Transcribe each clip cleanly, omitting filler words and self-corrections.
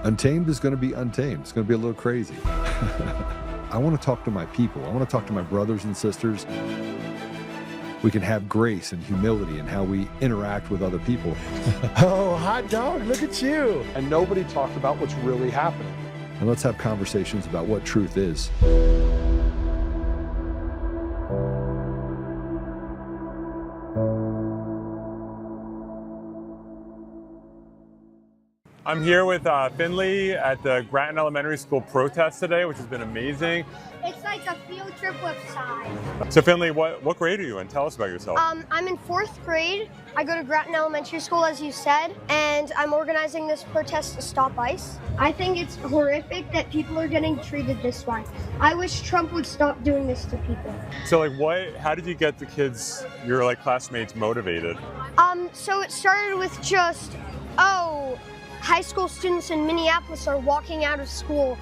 Untamed is going to be untamed. It's going to be a little crazy. I want to talk to my people. I want to talk to my brothers and sisters. We can have grace and humility in how we interact with other people. Oh, hot dog, look at you. And nobody talked about what's really happening. And let's have conversations about what truth is. I'm here with Finley at the Grattan Elementary School protest today, which has been amazing. It's like a field trip with science. So Finley, what grade are you in? Tell us about yourself. I'm in 4th grade. I go to Grattan Elementary School, as you said, and I'm organizing this protest to stop ICE. I think it's horrific that people are getting treated this way. I wish Trump would stop doing this to people. So how did you get the kids, your classmates, motivated? So it started with just, high school students in Minneapolis are walking out of school.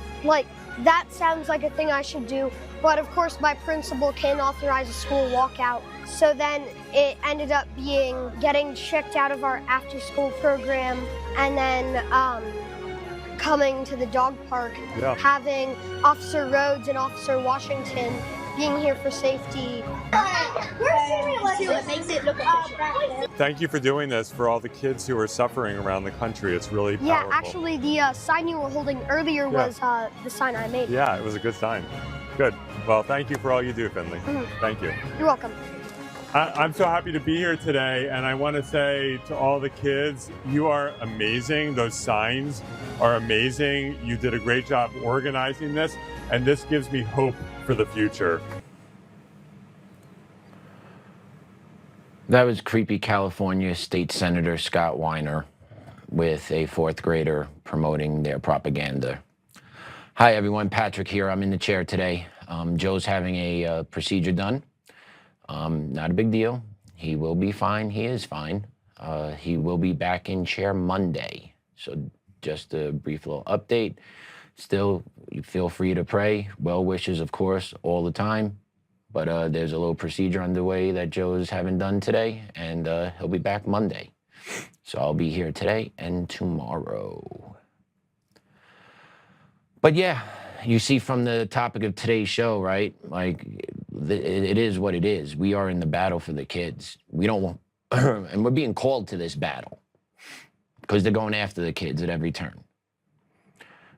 That sounds like a thing I should do, but of course my principal can't authorize a school walkout. So then it ended up getting checked out of our after-school program, and then coming to the dog park, having Officer Rhodes and Officer Washington being here for safety. Thank you for doing this for all the kids who are suffering around the country. It's really powerful. Yeah, actually the sign you were holding earlier was the sign I made. Yeah, it was a good sign. Good. Well, thank you for all you do, Finley. Mm-hmm. Thank you. You're welcome. I'm so happy to be here today, and I want to say to all the kids, you are amazing. Those signs are amazing. You did a great job organizing this, and this gives me hope for the future. That was creepy California State Senator Scott Weiner with a 4th grader promoting their propaganda. Hi everyone, Patrick here. I'm in the chair today. Joe's having a procedure done. Not a big deal. He will be fine. He is fine. He will be back in chair Monday. So just a brief little update. Still, you feel free to pray. Well wishes, of course, all the time. But there's a little procedure underway that Joe's having done today, and he'll be back Monday. So I'll be here today and tomorrow. But yeah, you see from the topic of today's show, right? It is what it is. We are in the battle for the kids. We don't want, and we're being called to this battle because they're going after the kids at every turn.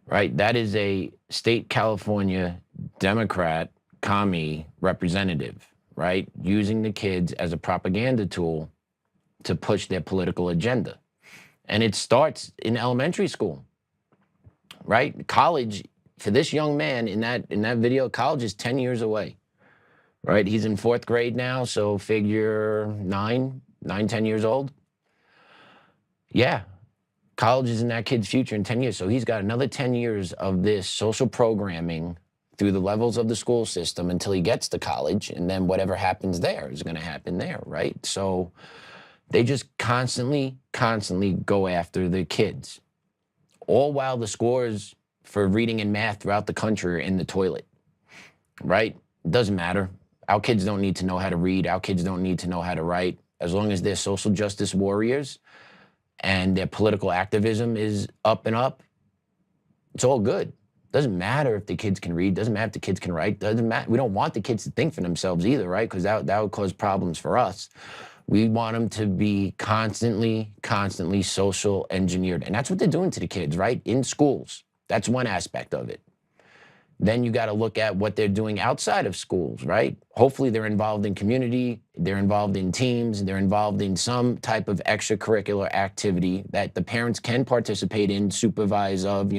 Right? That is a state California Democrat commie representative, right? Using the kids as a propaganda tool to push their political agenda. And it starts in elementary school, right? College, for this young man in that video, college is 10 years away, right? He's in 4th grade now, so figure 10 years old. Yeah, college is in that kid's future in 10 years. So he's got another 10 years of this social programming through the levels of the school system until he gets to college, and then whatever happens there is going to happen there, right? So they just constantly go after the kids, all while the scores for reading and math throughout the country are in the toilet, right? It doesn't matter. Our kids don't need to know how to read. Our kids don't need to know how to write. As long as they're social justice warriors and their political activism is up and up, it's all good. Doesn't matter if the kids can read, doesn't matter if the kids can write, doesn't matter. We don't want the kids to think for themselves either, right? Because that would cause problems for us. We want them to be constantly social engineered. And that's what they're doing to the kids, right? In schools. That's one aspect of it. Then you got to look at what they're doing outside of schools, right? Hopefully they're involved in community, they're involved in teams, they're involved in some type of extracurricular activity that the parents can participate in, supervise of,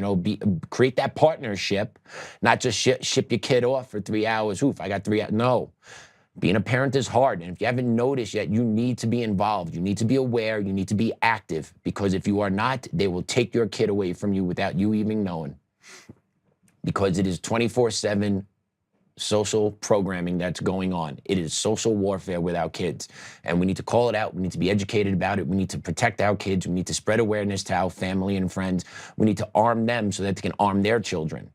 create that partnership, not just ship your kid off for 3 hours. Oof, I got 3 hours. No, being a parent is hard. And if you haven't noticed yet, you need to be involved. You need to be aware. You need to be active, because if you are not, they will take your kid away from you without you even knowing. Because it is 24/7 social programming that's going on. It is social warfare with our kids. And we need to call it out. We need to be educated about it. We need to protect our kids. We need to spread awareness to our family and friends. We need to arm them so that they can arm their children.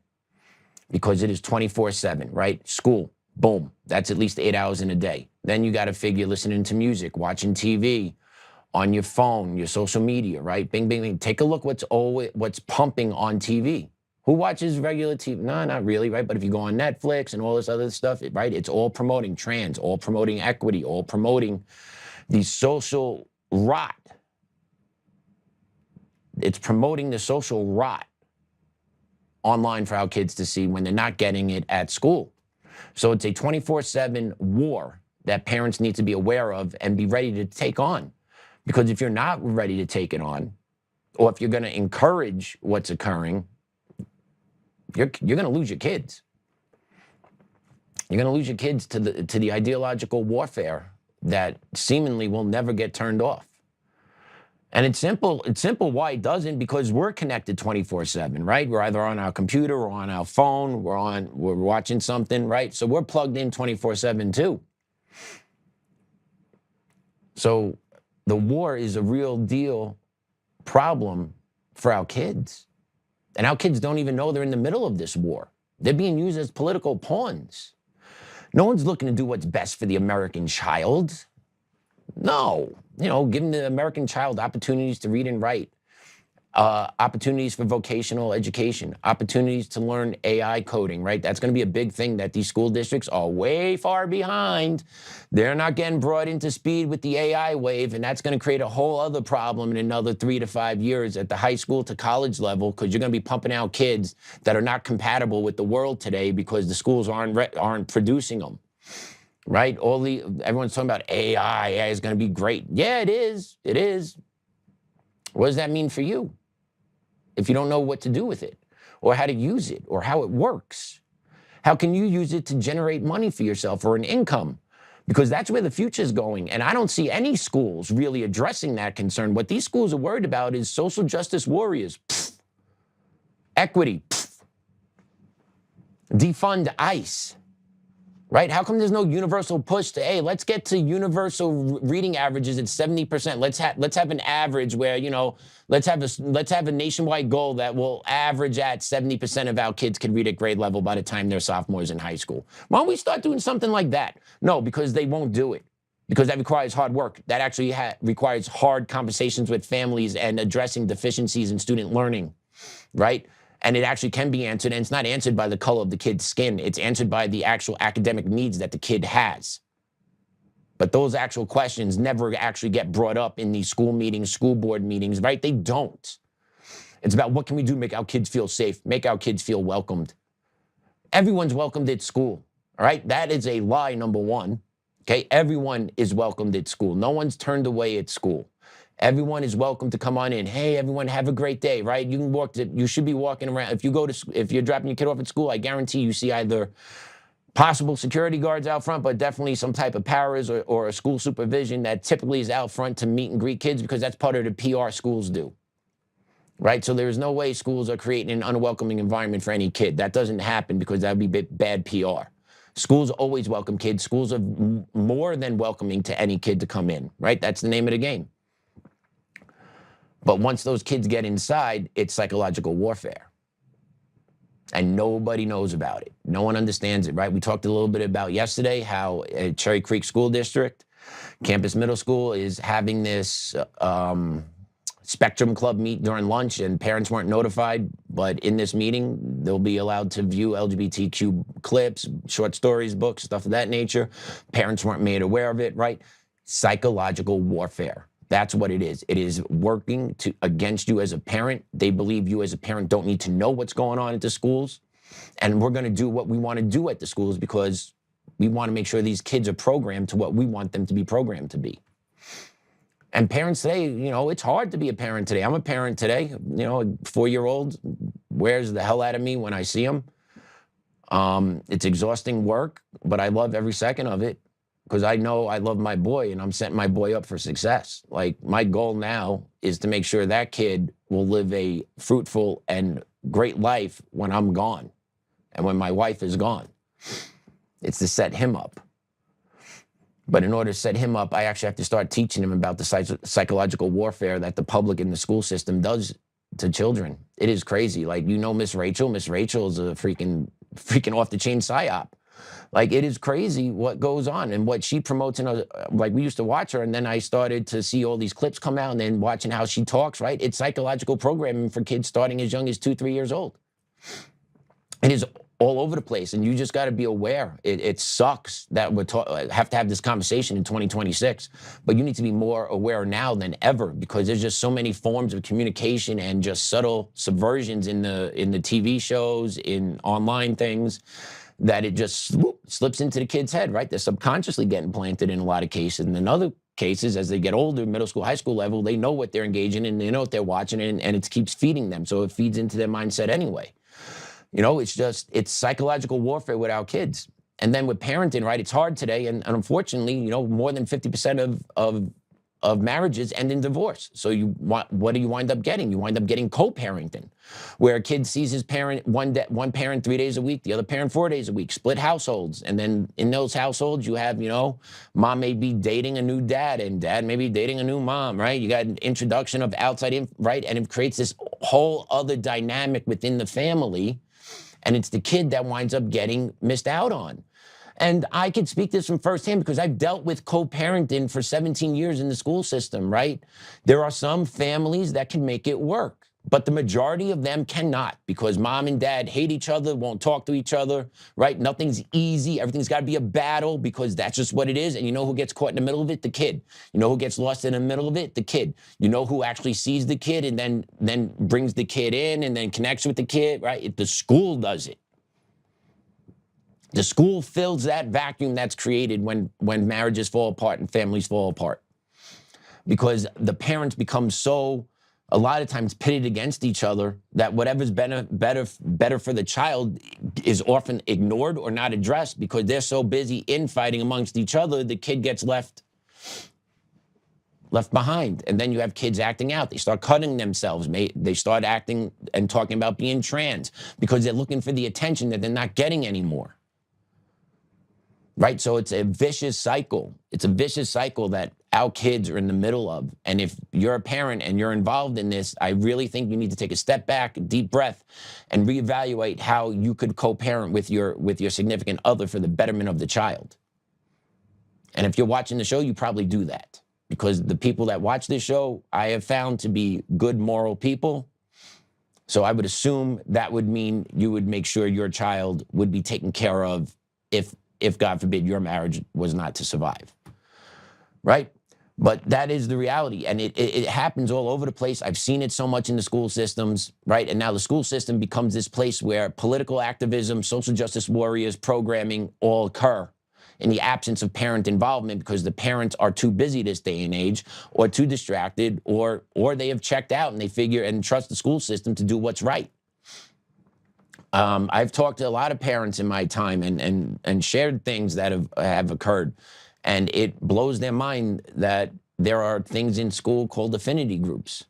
Because it is 24/7, right? School, boom. That's at least 8 hours in a day. Then you got to figure listening to music, watching TV, on your phone, your social media, right? Bing, bing, bing. Take a look what's pumping on TV. Who watches regular TV? No, not really, right? But if you go on Netflix and all this other stuff, right? It's all promoting trans, all promoting equity, all promoting the social rot. It's promoting the social rot online for our kids to see when they're not getting it at school. So it's a 24/7 war that parents need to be aware of and be ready to take on. Because if you're not ready to take it on, or if you're going to encourage what's occurring, you're going to lose your kids. You're going to lose your kids to the ideological warfare that seemingly will never get turned off. And it's simple. It's simple why it doesn't, because we're connected 24/7, right? We're either on our computer or on our phone. We're watching something, right? So we're plugged in 24/7 too. So the war is a real deal problem for our kids. And our kids don't even know they're in the middle of this war. They're being used as political pawns. No one's looking to do what's best for the American child. No, giving the American child opportunities to read and write, opportunities for vocational education, opportunities to learn AI coding, right? That's going to be a big thing that these school districts are way far behind. They're not getting brought into speed with the AI wave, and that's going to create a whole other problem in another 3 to 5 years at the high school to college level, because you're going to be pumping out kids that are not compatible with the world today because the schools aren't producing them. Right? Everyone's talking about AI. AI is going to be great. Yeah, it is. It is. What does that mean for you if you don't know what to do with it, or how to use it, or how it works? How can you use it to generate money for yourself or an income? Because that's where the future is going. And I don't see any schools really addressing that concern. What these schools are worried about is social justice warriors. Pfft. Equity. Pfft. Defund ICE. Right? How come there's no universal push to, hey, let's get to universal reading averages at 70%. Let's have an average where, let's have a nationwide goal that will average at 70% of our kids can read at grade level by the time they're sophomores in high school. Why don't we start doing something like that? No, because they won't do it. Because that requires hard work. That actually requires hard conversations with families and addressing deficiencies in student learning, right? And it actually can be answered, and it's not answered by the color of the kid's skin. It's answered by the actual academic needs that the kid has. But those actual questions never actually get brought up in these school meetings, school board meetings, right? They don't. It's about what can we do to make our kids feel safe, make our kids feel welcomed. Everyone's welcomed at school, all right? That is a lie, number one, okay? Everyone is welcomed at school. No one's turned away at school. Everyone is welcome to come on in. Hey, everyone, have a great day, right? You should be walking around. If you're dropping your kid off at school, I guarantee you see either possible security guards out front, but definitely some type of paras or a school supervision that typically is out front to meet and greet kids, because that's part of the PR schools do, right? So there's no way schools are creating an unwelcoming environment for any kid. That doesn't happen, because that would be bad PR. Schools always welcome kids. Schools are more than welcoming to any kid to come in, right? That's the name of the game. But once those kids get inside, it's psychological warfare. And nobody knows about it. No one understands it, right? We talked a little bit about yesterday how at Cherry Creek School District, Campus Middle School is having this Spectrum Club meet during lunch, and parents weren't notified. But in this meeting, they'll be allowed to view LGBTQ clips, short stories, books, stuff of that nature. Parents weren't made aware of it, right? Psychological warfare. That's what it is. It is working against you as a parent. They believe you as a parent don't need to know what's going on at the schools. And we're going to do what we want to do at the schools because we want to make sure these kids are programmed to what we want them to be programmed to be. And parents today, it's hard to be a parent today. I'm a parent today. A 4-year-old wears the hell out of me when I see him. It's exhausting work, but I love every second of it. Because I know I love my boy and I'm setting my boy up for success. Like, my goal now is to make sure that kid will live a fruitful and great life when I'm gone and when my wife is gone. It's to set him up. But in order to set him up, I actually have to start teaching him about the psychological warfare that the public and the school system does to children. It is crazy. Like, Miss Rachel. Miss Rachel is a freaking off the chain psyop. Like, it is crazy what goes on and what she promotes. Like, we used to watch her, and then I started to see all these clips come out, and then watching how she talks, right? It's psychological programming for kids starting as young as 2, 3 years old. It is all over the place, and you just got to be aware. It sucks that we have to have this conversation in 2026, but you need to be more aware now than ever, because there's just so many forms of communication and just subtle subversions in the TV shows, in online things, that it just slips into the kid's head, right? They're subconsciously getting planted in a lot of cases. And in other cases, as they get older, middle school, high school level, they know what they're engaging in, they know what they're watching, and it keeps feeding them. So it feeds into their mindset anyway. You know, it's psychological warfare with our kids. And then with parenting, right, it's hard today. And unfortunately, you know, more than 50% of marriages end in divorce. So what do you wind up getting? You wind up getting co-parenting, where a kid sees his parent, one parent 3 days a week, the other parent 4 days a week, split households. And then in those households, you have, you know, mom may be dating a new dad, and dad may be dating a new mom, right? You got an introduction of outside, right? And it creates this whole other dynamic within the family. And it's the kid that winds up getting missed out on. And I could speak this from firsthand because I've dealt with co-parenting for 17 years in the school system, right? There are some families that can make it work, but the majority of them cannot, because mom and dad hate each other, won't talk to each other, right? Nothing's easy. Everything's got to be a battle, because that's just what it is. And you know who gets caught in the middle of it? The kid. You know who gets lost in the middle of it? The kid. You know who actually sees the kid and then brings the kid in and then connects with the kid, right? The school does it. The school fills that vacuum that's created when marriages fall apart and families fall apart, because the parents become so, a lot of times, pitted against each other, that whatever's better for the child is often ignored or not addressed, because they're so busy infighting amongst each other, the kid gets left behind. And then you have kids acting out. They start cutting themselves. They start acting and talking about being trans, because they're looking for the attention that they're not getting anymore. Right? So it's a vicious cycle. It's a vicious cycle that our kids are in the middle of. And if you're a parent and you're involved in this, I really think you need to take a step back, a deep breath, and reevaluate how you could co-parent with your significant other for the betterment of the child. And if you're watching the show, you probably do that, because the people that watch this show, I have found to be good, moral people. So I would assume that would mean you would make sure your child would be taken care of if God forbid your marriage was not to survive, right? But that is the reality, and it happens all over the place. I've seen it so much in the school systems, right? And now the school system becomes this place where political activism, social justice warriors, programming all occur in the absence of parent involvement, because the parents are too busy this day and age, or too distracted, or they have checked out and they figure and trust the school system to do what's right. I've talked to a lot of parents in my time and shared things that have occurred, and it blows their mind that there are things in school called affinity groups,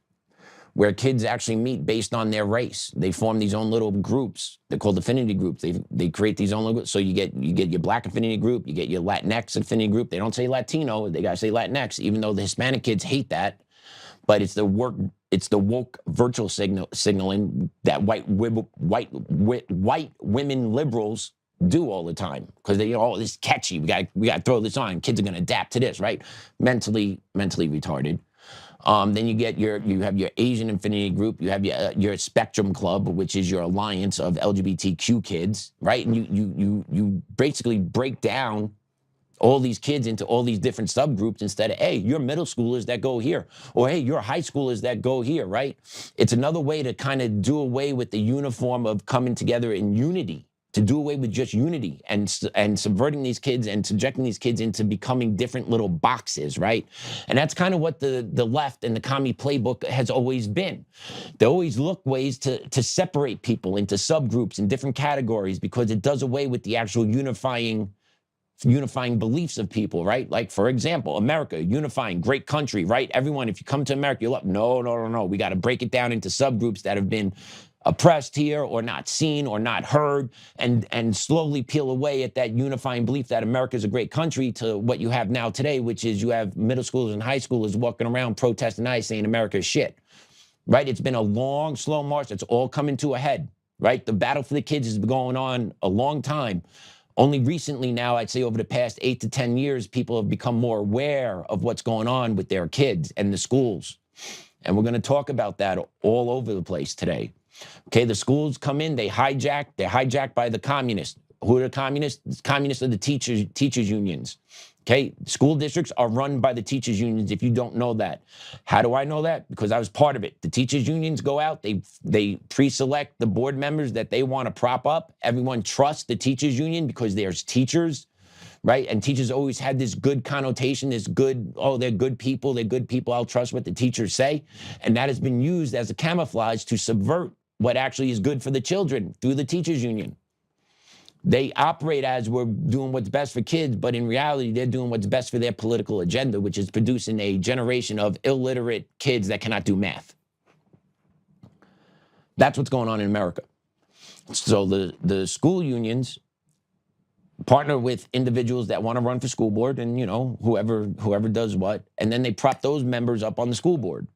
where kids actually meet based on their race. They form these own little groups. They're called affinity groups. They create these own little groups. So you get your Black affinity group, you get your Latinx affinity group. They don't say Latino, they gotta say Latinx, even though the Hispanic kids hate that. But it's the woke virtual signaling that white women liberals do all the time, because they, oh, this is catchy. We got to throw this on. Kids are going to adapt to this, right? Mentally retarded. Then you have your Asian affinity group. You have your Spectrum Club, which is your alliance of LGBTQ kids, right? And you basically break down all these kids into all these different subgroups, instead of, hey, you're middle schoolers that go here, or hey, you're high schoolers that go here, right? It's another way to kind of do away with the uniform of coming together in unity, to do away with just unity and subverting these kids and subjecting these kids into becoming different little boxes, right? And that's kind of what the left and the commie playbook has always been. They always look ways to separate people into subgroups and different categories, because it does away with the actual unifying beliefs of people, right? Like, for example, America, unifying, great country, right? Everyone, if you come to America, you're like, no. We got to break it down into subgroups that have been oppressed here, or not seen, or not heard, and slowly peel away at that unifying belief that America is a great country, to what you have now today, which is you have middle schoolers and high schoolers walking around protesting ICE saying America is shit, right? It's been a long, slow march. It's all coming to a head, right? The battle for the kids has been going on a long time. Only recently now, I'd say over the past 8 to 10 years, people have become more aware of what's going on with their kids and the schools. And we're going to talk about that all over the place today. Okay, the schools come in, they're hijacked by the communists. Who are the communists? The communists are the teachers unions. Okay, school districts are run by the teachers unions, if you don't know that. How do I know that? Because I was part of it. The teachers unions go out, they pre-select the board members that they want to prop up. Everyone trusts the teachers union because there's teachers, right? And teachers always had this good connotation, this good, oh, they're good people, I'll trust what the teachers say. And that has been used as a camouflage to subvert what actually is good for the children through the teachers union. They operate as we're doing what's best for kids, but in reality, they're doing what's best for their political agenda, which is producing a generation of illiterate kids that cannot do math. That's what's going on in America. So the school unions partner with individuals that want to run for school board and, you know, whoever does what, and then they prop those members up on the school board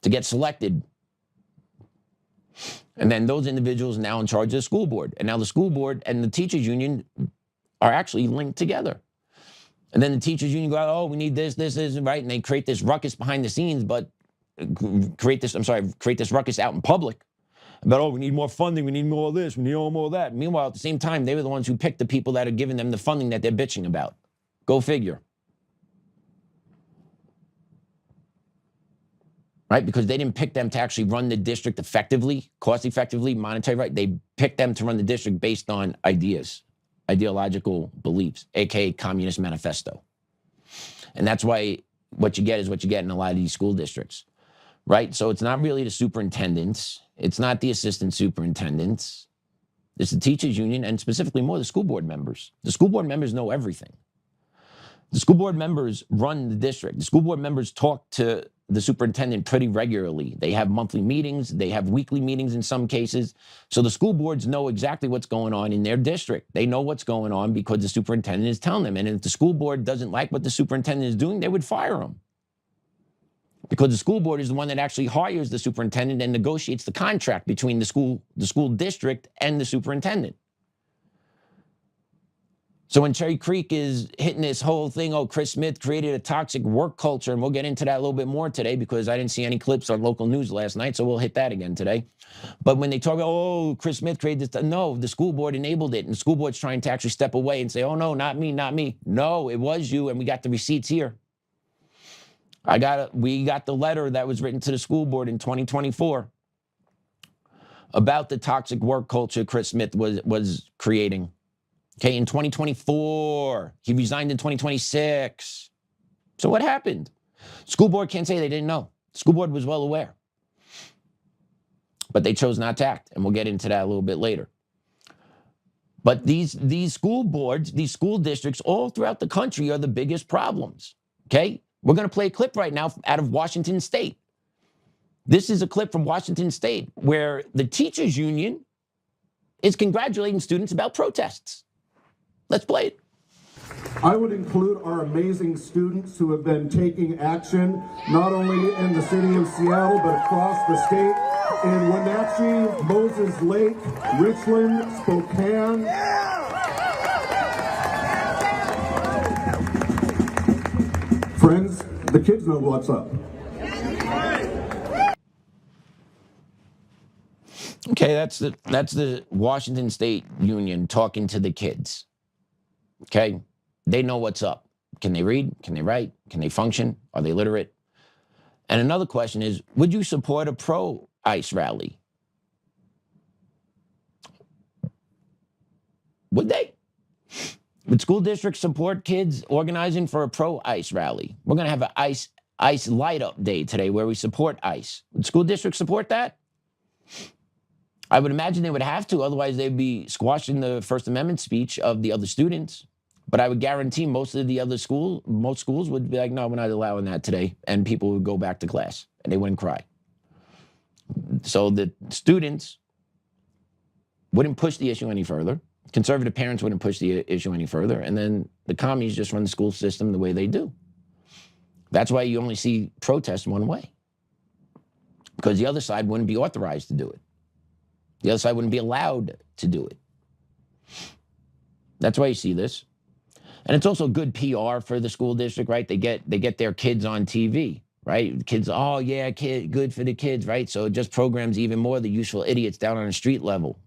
to get selected. And then those individuals are now in charge of the school board. And now the school board and the teachers union are actually linked together. And then the teachers union go, oh, we need this, right? And they create this ruckus behind the scenes, but create this ruckus out in public. About, oh, we need more funding, we need more of this, we need more of that. Meanwhile, at the same time, they were the ones who picked the people that are giving them the funding that they're bitching about. Go figure. Right? Because they didn't pick them to actually run the district effectively, cost effectively, monetary, right? They picked them to run the district based on ideas, ideological beliefs, aka Communist Manifesto. And that's why what you get is what you get in a lot of these school districts, right? So it's not really the superintendents, it's not the assistant superintendents, it's the teachers union, and specifically more the school board members. The school board members know everything. The school board members run the district. The school board members talk to the superintendent pretty regularly. They have monthly meetings. They have weekly meetings in some cases. So the school boards know exactly what's going on in their district. They know what's going on because the superintendent is telling them. And if the school board doesn't like what the superintendent is doing, they would fire him. Because the school board is the one that actually hires the superintendent and negotiates the contract between the school district and the superintendent. So when Cherry Creek is hitting this whole thing, oh, Chris Smith created a toxic work culture, and we'll get into that a little bit more today because I didn't see any clips on local news last night, so we'll hit that again today. But when they talk about, oh, Chris Smith created this, no, the school board enabled it, and the school board's trying to actually step away and say, oh, no, not me, not me. No, it was you, and we got the receipts here. We got the letter that was written to the school board in 2024 about the toxic work culture Chris Smith was creating. Okay, in 2024, he resigned in 2026. So what happened? School board can't say they didn't know. School board was well aware. But they chose not to act, and we'll get into that a little bit later. But these school boards, these school districts all throughout the country are the biggest problems, okay? We're going to play a clip right now out of Washington State. This is a clip from Washington State where the teachers union is congratulating students about protests. Let's play it. I would include our amazing students who have been taking action, not only in the city of Seattle, but across the state, in Wenatchee, Moses Lake, Richland, Spokane. Friends, the kids know what's up. Okay, that's the Washington State Union talking to the kids. Okay, they know what's up. Can they read? Can they write? Can they function? Are they literate? And another question is, would you support a pro-ICE rally? Would they? Would school districts support kids organizing for a pro-ICE rally? We're going to have an ICE light-up day today where we support ICE. Would school districts support that? I would imagine they would have to, otherwise they'd be squashing the First Amendment speech of the other students. But I would guarantee most schools would be like, no, we're not allowing that today. And people would go back to class and they wouldn't cry. So the students wouldn't push the issue any further. Conservative parents wouldn't push the issue any further. And then the commies just run the school system the way they do. That's why you only see protests one way. Because the other side wouldn't be authorized to do it. The other side wouldn't be allowed to do it. That's why you see this. And it's also good PR for the school district, right? They get their kids on TV, right? Kids, oh yeah, kid, good for the kids, right? So it just programs even more the useful idiots down on the street level.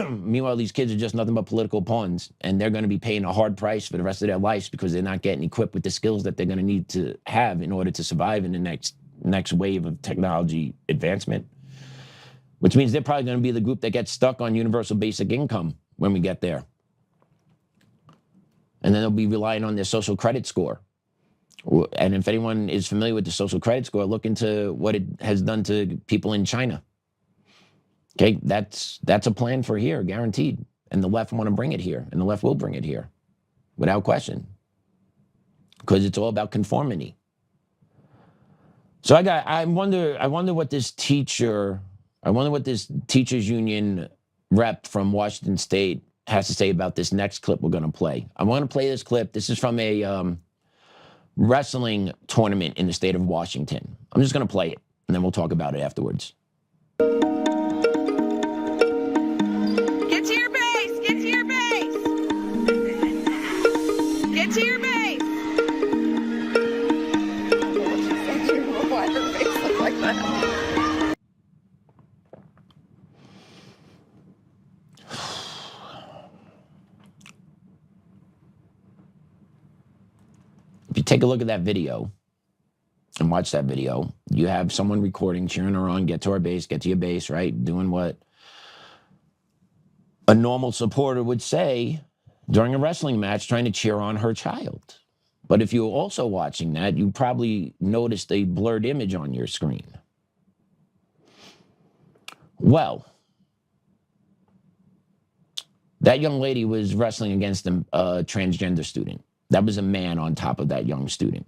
Meanwhile, these kids are just nothing but political pawns, and they're going to be paying a hard price for the rest of their lives because they're not getting equipped with the skills that they're going to need to have in order to survive in the next wave of technology advancement. Which means they're probably going to be the group that gets stuck on universal basic income when we get there. And then they'll be relying on their social credit score. And if anyone is familiar with the social credit score, look into what it has done to people in China. Okay, that's a plan for here, guaranteed. And the left want to bring it here, and the left will bring it here, without question, because it's all about conformity. So I wonder what this teachers union rep from Washington State has to say about this next clip we're going to play. I want to play this clip. This is from a wrestling tournament in the state of Washington. I'm just going to play it, and then we'll talk about it afterwards. Get to your base! Get to your base! Get to your base! Why her face look like that? If you take a look at that video and watch that video, you have someone recording, cheering her on, get to our base, get to your base, right? Doing what a normal supporter would say during a wrestling match, trying to cheer on her child. But if you're also watching that, you probably noticed a blurred image on your screen. Well, that young lady was wrestling against a transgender student. That was a man on top of that young student.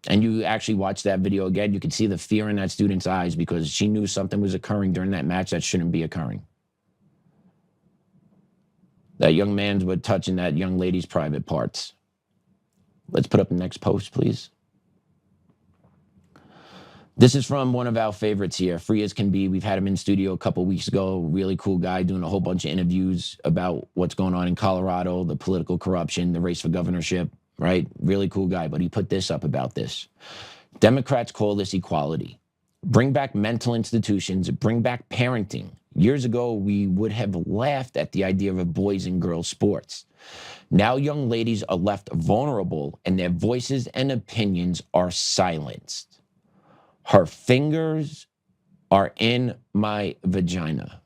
And you actually watch that video again, you could see the fear in that student's eyes because she knew something was occurring during that match that shouldn't be occurring. That young man's was touching that young lady's private parts. Let's put up the next post, please. This is from one of our favorites here, Free as Can Be. We've had him in studio a couple weeks ago. Really cool guy doing a whole bunch of interviews about what's going on in Colorado, the political corruption, the race for governorship, right? Really cool guy, but he put this up about this. Democrats call this equality. Bring back mental institutions, bring back parenting. Years ago, we would have laughed at the idea of boys and girls sports. Now young ladies are left vulnerable and their voices and opinions are silenced. Her fingers are in my vagina.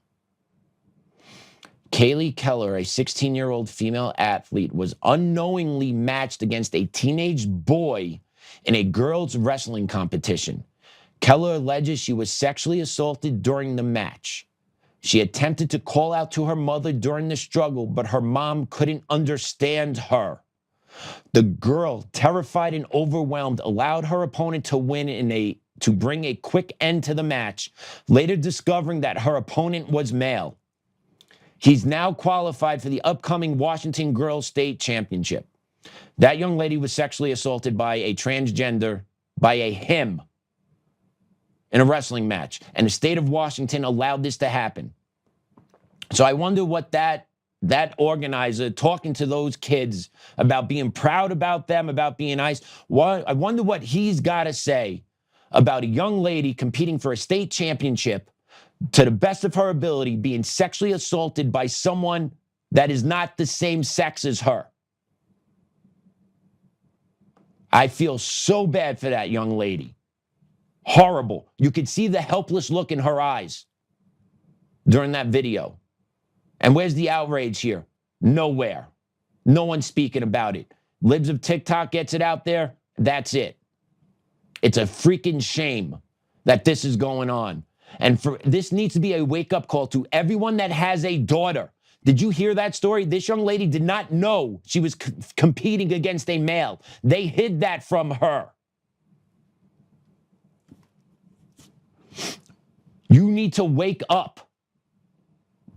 Kaylee Keller, a 16-year-old female athlete, was unknowingly matched against a teenage boy in a girls' wrestling competition. Keller alleges she was sexually assaulted during the match. She attempted to call out to her mother during the struggle, but her mom couldn't understand her. The girl, terrified and overwhelmed, allowed her opponent to win to bring a quick end to the match, later discovering that her opponent was male. He's now qualified for the upcoming Washington Girls State Championship. That young lady was sexually assaulted by a transgender, by a him, in a wrestling match. And the state of Washington allowed this to happen. So I wonder what that organizer talking to those kids about being proud about them, about being nice, I wonder what he's got to say about a young lady competing for a state championship to the best of her ability being sexually assaulted by someone that is not the same sex as her. I feel so bad for that young lady. Horrible. You could see the helpless look in her eyes during that video. And where's the outrage here? Nowhere. No one's speaking about it. Libs of TikTok gets it out there. That's it. It's a freaking shame that this is going on. And this needs to be a wake-up call to everyone that has a daughter. Did you hear that story? This young lady did not know she was competing against a male. They hid that from her. You need to wake up.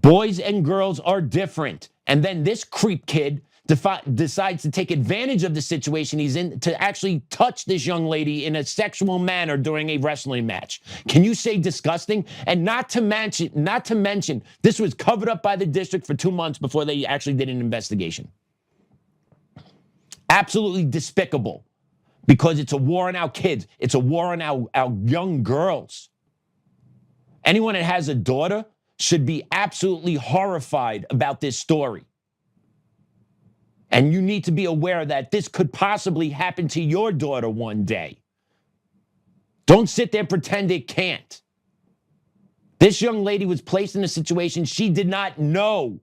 Boys and girls are different. And then this creep kid decides to take advantage of the situation he's in to actually touch this young lady in a sexual manner during a wrestling match. Can you say disgusting? And not to mention, this was covered up by the district for 2 months before they actually did an investigation. Absolutely despicable, because it's a war on our kids. It's a war on our young girls. Anyone that has a daughter should be absolutely horrified about this story. And you need to be aware that this could possibly happen to your daughter one day. Don't sit there and pretend it can't. This young lady was placed in a situation she did not know.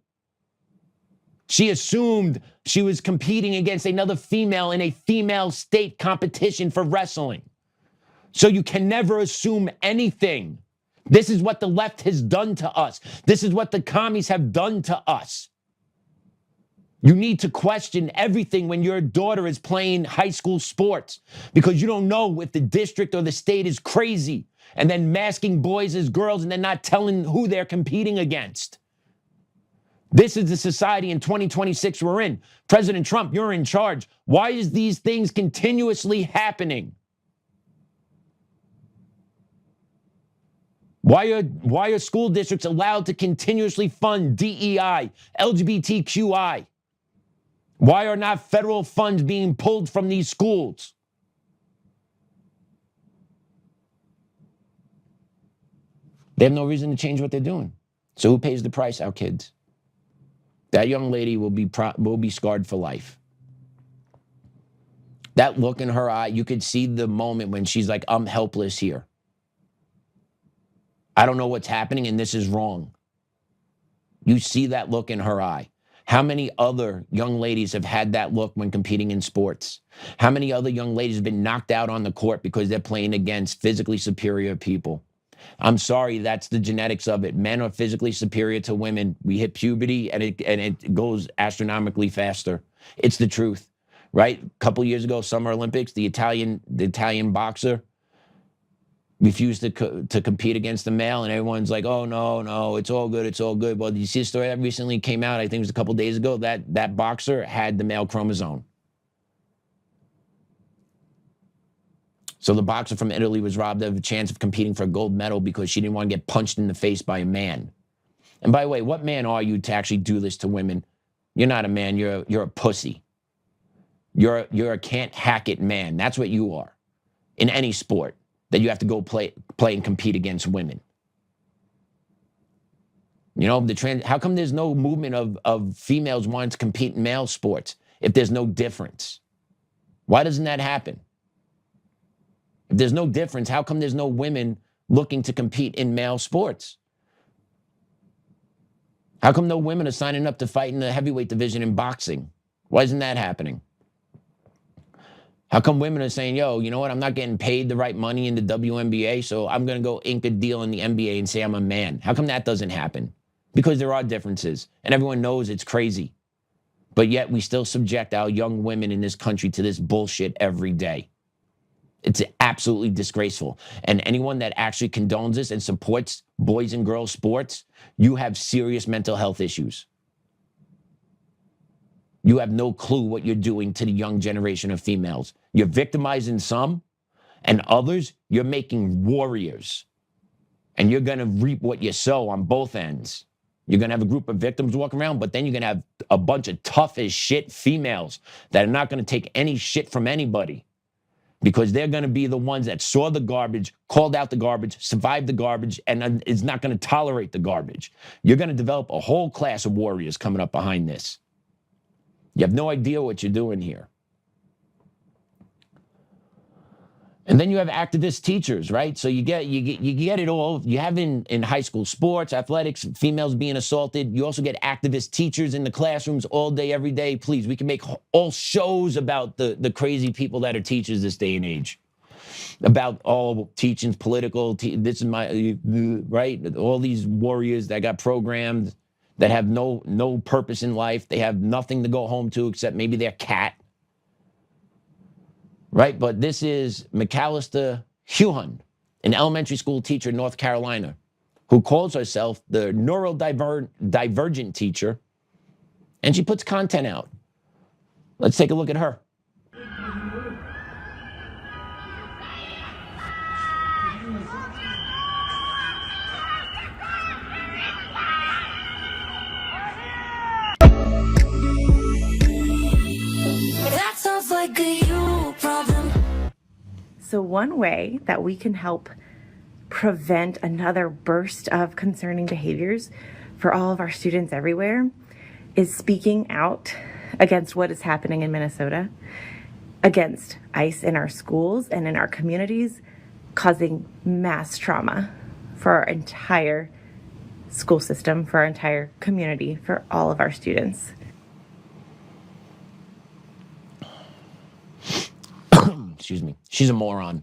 She assumed she was competing against another female in a female state competition for wrestling. So you can never assume anything. This is what the left has done to us. This is what the commies have done to us. You need to question everything when your daughter is playing high school sports, because you don't know if the district or the state is crazy and then masking boys as girls and then not telling who they're competing against. This is the society in 2026 we're in. President Trump, you're in charge. Why is these things continuously happening? Why are school districts allowed to continuously fund DEI, LGBTQI? Why are not federal funds being pulled from these schools? They have no reason to change what they're doing. So who pays the price? Our kids. That young lady will be scarred for life. That look in her eye, you could see the moment when she's like, I'm helpless here. I don't know what's happening and this is wrong. You see that look in her eye. How many other young ladies have had that look when competing in sports? How many other young ladies have been knocked out on the court because they're playing against physically superior people? I'm sorry, that's the genetics of it. Men are physically superior to women. We hit puberty and it goes astronomically faster. It's the truth, right? A couple years ago, Summer Olympics, the Italian boxer refused to compete against the male, and everyone's like, oh, no, it's all good, it's all good. Well, did you see a story that recently came out, I think it was a couple days ago, that boxer had the male chromosome. So the boxer from Italy was robbed of a chance of competing for a gold medal because she didn't want to get punched in the face by a man. And by the way, what man are you to actually do this to women? You're not a man, you're a pussy. You're a can't hack it man. That's what you are in any sport that you have to go play and compete against women. You know, how come there's no movement of females wanting to compete in male sports if there's no difference? Why doesn't that happen? If there's no difference, how come there's no women looking to compete in male sports? How come no women are signing up to fight in the heavyweight division in boxing? Why isn't that happening? How come women are saying, yo, you know what, I'm not getting paid the right money in the WNBA, so I'm going to go ink a deal in the NBA and say I'm a man? How come that doesn't happen? Because there are differences, and everyone knows it's crazy. But yet we still subject our young women in this country to this bullshit every day. It's absolutely disgraceful. And anyone that actually condones this and supports boys and girls sports, you have serious mental health issues. You have no clue what you're doing to the young generation of females. You're victimizing some, and others, you're making warriors. And you're going to reap what you sow on both ends. You're going to have a group of victims walking around, but then you're going to have a bunch of tough as shit females that are not going to take any shit from anybody, because they're going to be the ones that saw the garbage, called out the garbage, survived the garbage, and is not going to tolerate the garbage. You're going to develop a whole class of warriors coming up behind this. You have no idea what you're doing here. And then you have activist teachers, right? So you get it all. You have in high school sports, athletics, females being assaulted. You also get activist teachers in the classrooms all day, every day. Please, we can make all shows about the crazy people that are teachers this day and age. About all teaching's political. This is my, right? All these warriors that got programmed, that have no purpose in life. They have nothing to go home to except maybe their cat. Right? But this is McAllister Huhan, an elementary school teacher in North Carolina, who calls herself the neurodivergent teacher, and she puts content out. Let's take a look at her. That sounds like a you problem. So one way that we can help prevent another burst of concerning behaviors for all of our students everywhere is speaking out against what is happening in Minnesota, against ICE in our schools and in our communities, causing mass trauma for our entire school system, for our entire community, for all of our students. Excuse me. She's a moron.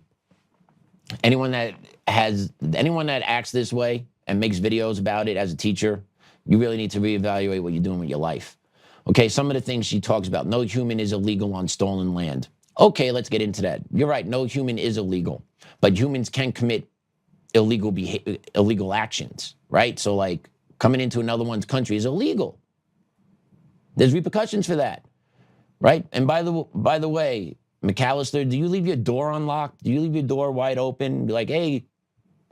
Anyone that acts this way and makes videos about it as a teacher, you really need to reevaluate what you're doing with your life. Okay, some of the things she talks about. No human is illegal on stolen land. Okay, let's get into that. You're right, no human is illegal, but humans can commit illegal actions, right? So like coming into another one's country is illegal. There's repercussions for that, right? And by the way, McAllister, do you leave your door unlocked? Do you leave your door wide open? Be like, hey,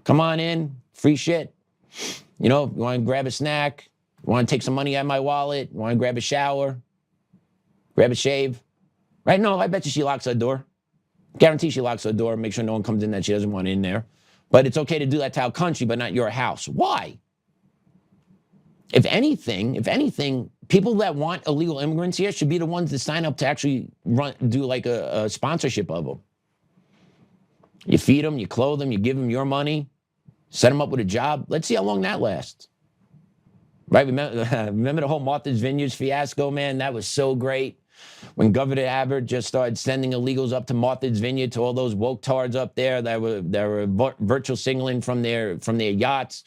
come on in, free shit. You know, you want to grab a snack? You want to take some money out of my wallet? You want to grab a shower? Grab a shave? Right? No, I bet you she locks her door. Guarantee she locks her door, make sure no one comes in that she doesn't want in there. But it's okay to do that to our country, but not your house. Why? If anything, people that want illegal immigrants here should be the ones that sign up to actually do like a sponsorship of them. You feed them, you clothe them, you give them your money, set them up with a job. Let's see how long that lasts. Right? Remember the whole Martha's Vineyards fiasco, man? That was so great. When Governor Abbott just started sending illegals up to Martha's Vineyard, to all those woke tards up there that were virtual signaling from their yachts.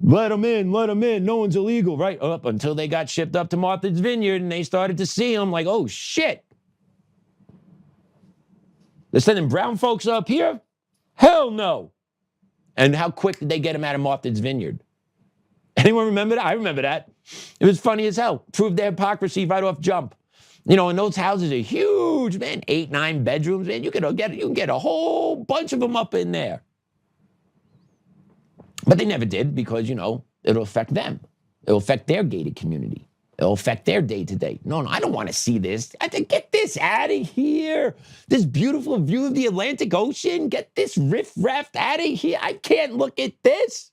Let them in, no one's illegal, right? Up until they got shipped up to Martha's Vineyard and they started to see them like, oh shit. They're sending brown folks up here? Hell no. And how quick did they get them out of Martha's Vineyard? Anyone remember that? I remember that. It was funny as hell. Proved their hypocrisy right off jump. You know, and those houses are huge, man. 8, 9 bedrooms, man. You can get a whole bunch of them up in there. But they never did because, you know, it'll affect them. It'll affect their gated community. It'll affect their day-to-day. No, I don't want to see this. I think get this out of here. This beautiful view of the Atlantic Ocean. Get this riff-raff out of here. I can't look at this.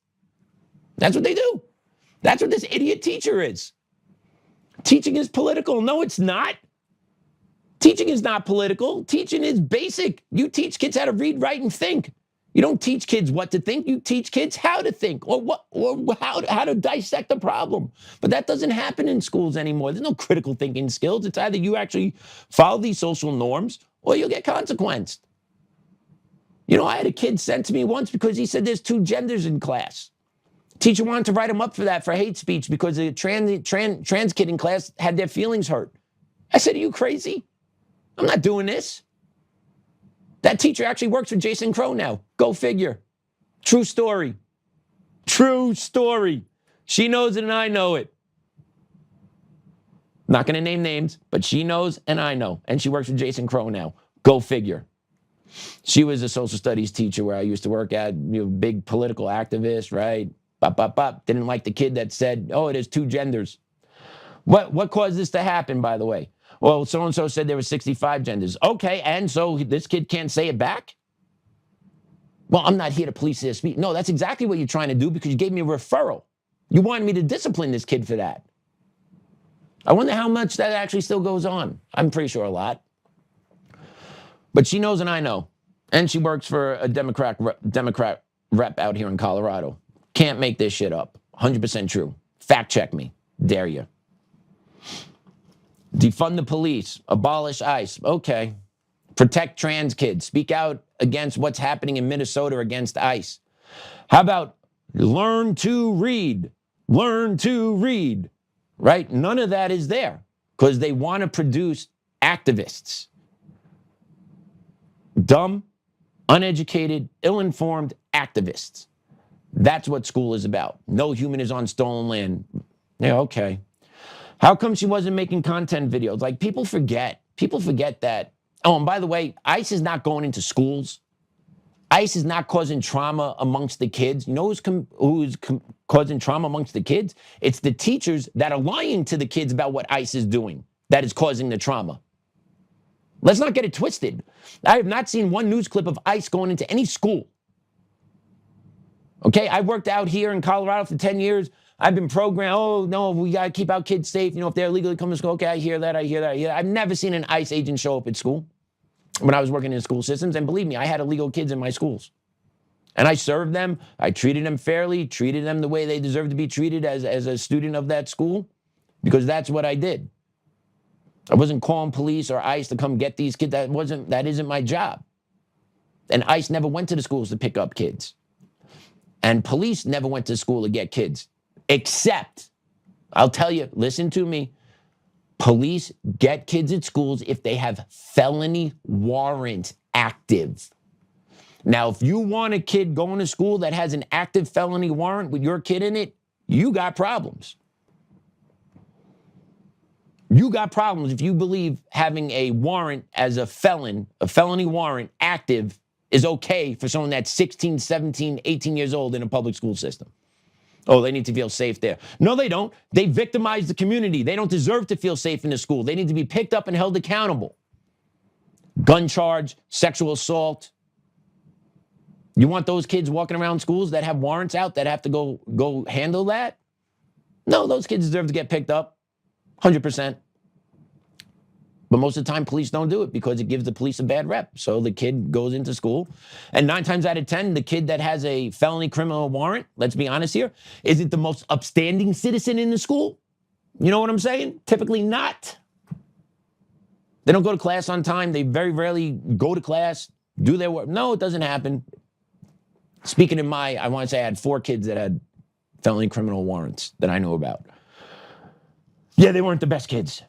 That's what they do. That's what this idiot teacher is. Teaching is political. No, it's not. Teaching is not political. Teaching is basic. You teach kids how to read, write, and think. You don't teach kids what to think. You teach kids how to think or how to dissect a problem. But that doesn't happen in schools anymore. There's no critical thinking skills. It's either you actually follow these social norms or you'll get consequenced. You know, I had a kid sent to me once because he said there's 2 genders in class. Teacher wanted to write him up for that, for hate speech, because a trans kid in class had their feelings hurt. I said, are you crazy? I'm not doing this. That teacher actually works for Jason Crow now. Go figure. True story. True story. She knows it and I know it. Not going to name names, but she knows and I know. And she works for Jason Crow now. Go figure. She was a social studies teacher where I used to work at, you know, big political activist, right? Didn't like the kid that said, oh, there's 2 genders. What caused this to happen, by the way? Well, so-and-so said there were 65 genders. Okay, and so this kid can't say it back? Well, I'm not here to police their speech. No, that's exactly what you're trying to do because you gave me a referral. You wanted me to discipline this kid for that. I wonder how much that actually still goes on. I'm pretty sure a lot. But she knows and I know. And she works for a Democrat rep out here in Colorado. Can't make this shit up. 100% true. Fact check me. Dare you. Defund the police. Abolish ICE. Okay. Protect trans kids. Speak out against what's happening in Minnesota against ICE. How about learn to read? Learn to read. Right? None of that is there because they want to produce activists. Dumb, uneducated, ill-informed activists. That's what school is about. No human is on stolen land. Yeah, okay. How come she wasn't making content videos? Like, people forget. people forget that. Oh, and by the way, ICE is not going into schools. ICE is not causing trauma amongst the kids. You know who's causing trauma amongst the kids? It's the teachers that are lying to the kids about what ICE is doing that is causing the trauma. Let's not get it twisted. I have not seen one news clip of ICE going into any school. Okay, I worked out here in Colorado for 10 years. I've been programmed, oh, no, we got to keep our kids safe. You know, if they're illegally coming to school, okay, I hear that. I've never seen an ICE agent show up at school when I was working in school systems. And believe me, I had illegal kids in my schools. And I served them. I treated them fairly, treated them the way they deserve to be treated as a student of that school, because that's what I did. I wasn't calling police or ICE to come get these kids. That isn't my job. And ICE never went to the schools to pick up kids. And police never went to school to get kids. Except, I'll tell you, listen to me, police get kids at schools if they have felony warrant active. Now, if you want a kid going to school that has an active felony warrant with your kid in it, you got problems. You got problems if you believe having a warrant as a felony warrant active is okay for someone that's 16, 17, 18 years old in a public school system. Oh, they need to feel safe there. No, they don't. They victimize the community. They don't deserve to feel safe in the school. They need to be picked up and held accountable. Gun charge, sexual assault. You want those kids walking around schools that have warrants out that have to go handle that? No, those kids deserve to get picked up, 100%. But most of the time, police don't do it because it gives the police a bad rep. So the kid goes into school, and 9 times out of 10, the kid that has a felony criminal warrant, let's be honest here, isn't the most upstanding citizen in the school. You know what I'm saying? Typically not. They don't go to class on time. They very rarely go to class, do their work. No, it doesn't happen. Speaking in I want to say I had 4 kids that had felony criminal warrants that I know about. Yeah, they weren't the best kids.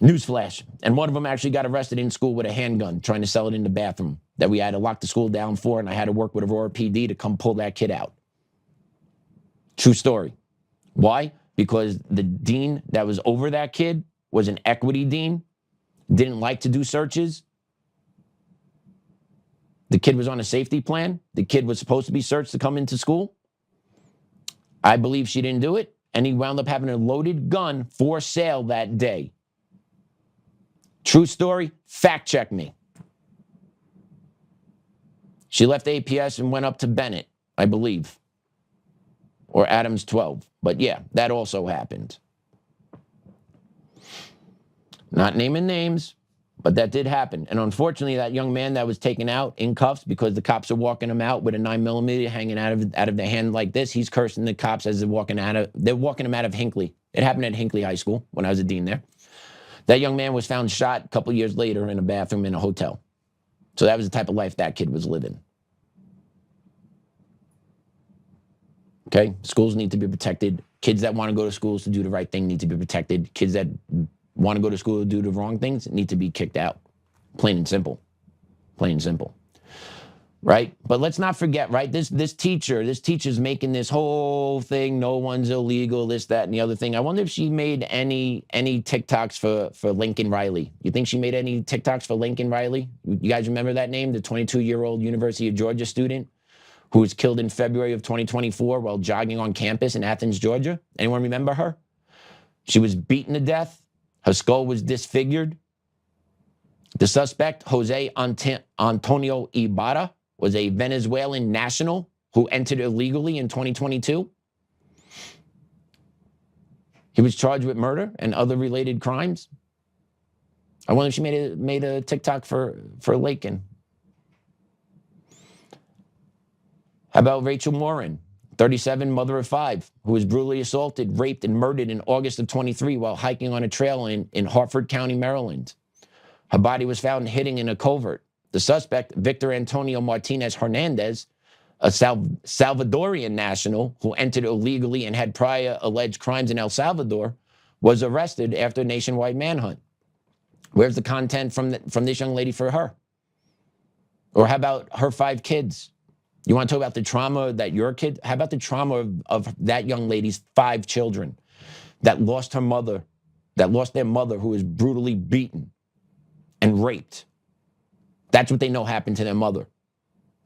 Newsflash. And one of them actually got arrested in school with a handgun, trying to sell it in the bathroom that we had to lock the school down for, and I had to work with Aurora PD to come pull that kid out. True story. Why? Because the dean that was over that kid was an equity dean, didn't like to do searches. The kid was on a safety plan. The kid was supposed to be searched to come into school. I believe she didn't do it, and he wound up having a loaded gun for sale that day. True story, fact check me. She left APS and went up to Bennett, I believe, or Adams 12. But yeah, that also happened. Not naming names, but that did happen. And unfortunately, that young man that was taken out in cuffs because the cops are walking him out with a 9mm hanging out of their hand like this, he's cursing the cops as they're walking him out of Hinckley. It happened at Hinckley High School when I was a dean there. That young man was found shot a couple years later in a bathroom in a hotel. So that was the type of life that kid was living. Okay? Schools need to be protected. Kids that want to go to schools to do the right thing need to be protected. Kids that want to go to school to do the wrong things need to be kicked out. Plain and simple. Plain and simple. Right? But let's not forget, right? This teacher's making this whole thing, no one's illegal, this, that, and the other thing. I wonder if she made any TikToks for Laken Riley. You think she made any TikToks for Laken Riley? You guys remember that name? The 22-year-old University of Georgia student who was killed in February of 2024 while jogging on campus in Athens, Georgia? Anyone remember her? She was beaten to death. Her skull was disfigured. The suspect, Jose Antonio Ibarra, was a Venezuelan national who entered illegally in 2022. He was charged with murder and other related crimes. I wonder if she made a TikTok for Laken. How about Rachel Morin, 37, mother of 5, who was brutally assaulted, raped, and murdered in August of 23 while hiking on a trail in Harford County, Maryland. Her body was found hidden in a covert. The suspect, Victor Antonio Martinez Hernandez, a Salvadorian national who entered illegally and had prior alleged crimes in El Salvador, was arrested after a nationwide manhunt. Where's the content from this young lady for her? Or how about her 5 kids? You want to talk about the trauma that your kid, how about the trauma of that young lady's 5 children that lost their mother who was brutally beaten and raped. That's what they know happened to their mother.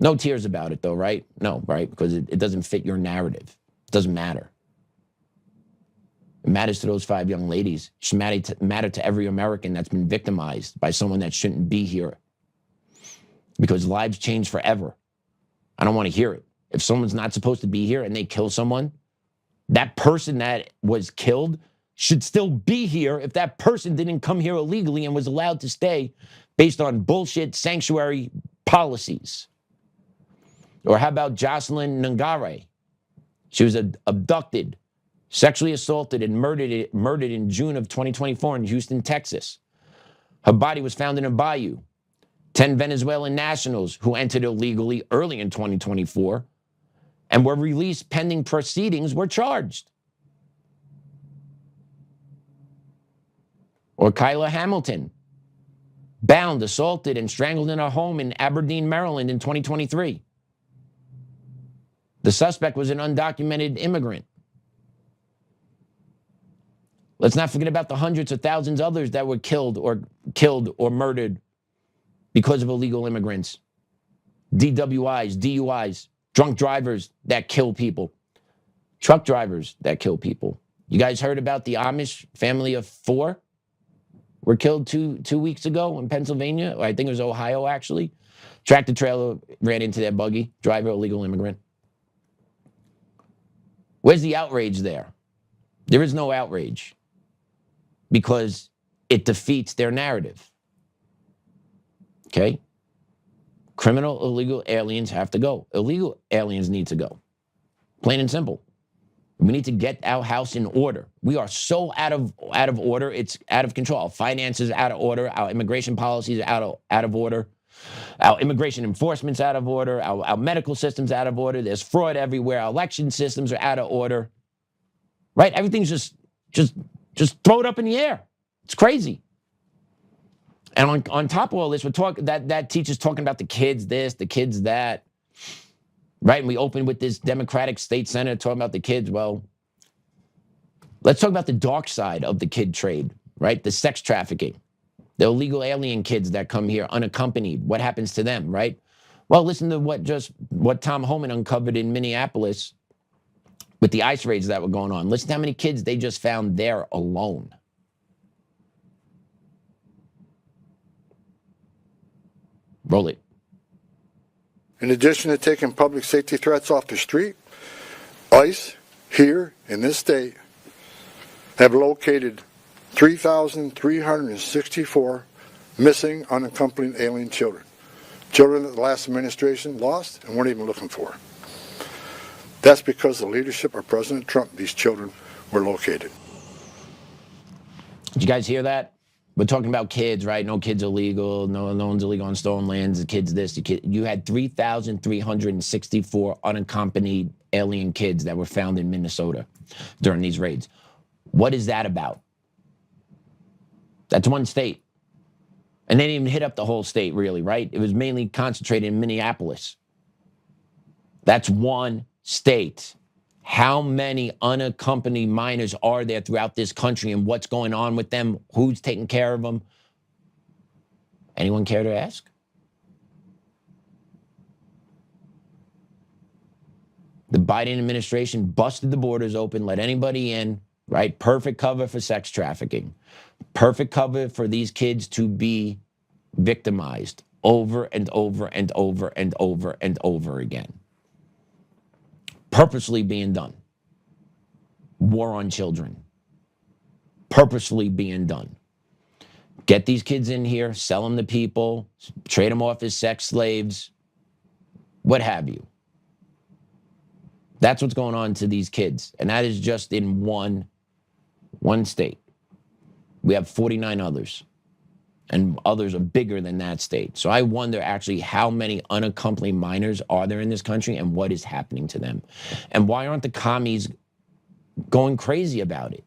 No tears about it though, right? No, right? Because it doesn't fit your narrative. It doesn't matter. It matters to those 5 young ladies. It should matter to every American that's been victimized by someone that shouldn't be here. Because lives change forever. I don't want to hear it. If someone's not supposed to be here and they kill someone, that person that was killed should still be here if that person didn't come here illegally and was allowed to stay based on bullshit sanctuary policies. Or how about Jocelyn Nungaray? She was abducted, sexually assaulted, and murdered in June of 2024 in Houston, Texas. Her body was found in a bayou. 10 Venezuelan nationals who entered illegally early in 2024 and were released pending proceedings were charged. Or Kayla Hamilton, bound, assaulted, and strangled in her home in Aberdeen, Maryland in 2023. The suspect was an undocumented immigrant. Let's not forget about the hundreds of thousands others that were killed or murdered because of illegal immigrants. DWIs, DUIs, drunk drivers that kill people, truck drivers that kill people. You guys heard about the Amish family of 4 were killed two weeks ago in Pennsylvania? Or I think it was Ohio, actually. Tractor trailer ran into their buggy, driver, illegal immigrant. Where's the outrage there? There is no outrage because it defeats their narrative. Okay? Criminal, illegal aliens have to go. Illegal aliens need to go. Plain and simple. We need to get our house in order. We are so out of order, it's out of control. Our finances out of order. Our immigration policies are out of order. Our immigration enforcement's out of order. Our medical system's out of order. There's fraud everywhere. Our election systems are out of order. Right? Everything's just throw it up in the air. It's crazy. And on top of all this, we're talking that teacher's talking about the kids this, the kids that. Right? And we open with this Democratic state senator talking about the kids. Well, let's talk about the dark side of the kid trade, right? The sex trafficking, the illegal alien kids that come here unaccompanied. What happens to them, right? Well, listen to what Tom Homan uncovered in Minneapolis with the ICE raids that were going on. Listen to how many kids they just found there alone. Roll it. In addition to taking public safety threats off the street, ICE here in this state have located 3,364 missing unaccompanied alien children. Children that the last administration lost and weren't even looking for. That's because of the leadership of President Trump, these children were located. Did you guys hear that? We're talking about kids, right? No kids illegal. No one's illegal on stolen lands. The kids this. You had 3,364 unaccompanied alien kids that were found in Minnesota during these raids. What is that about? That's one state. And they didn't even hit up the whole state, really, right? It was mainly concentrated in Minneapolis. That's one state. How many unaccompanied minors are there throughout this country and what's going on with them? Who's taking care of them? Anyone care to ask? The Biden administration busted the borders open, let anybody in, right? Perfect cover for sex trafficking. Perfect cover for these kids to be victimized over and over and over and over and over again. Purposely being done. War on children. Purposely being done. Get these kids in here, sell them to people, trade them off as sex slaves, what have you. That's what's going on to these kids. And that is just in one state. We have 49 others. And others are bigger than that state. So I wonder actually how many unaccompanied minors are there in this country and what is happening to them. And why aren't the commies going crazy about it?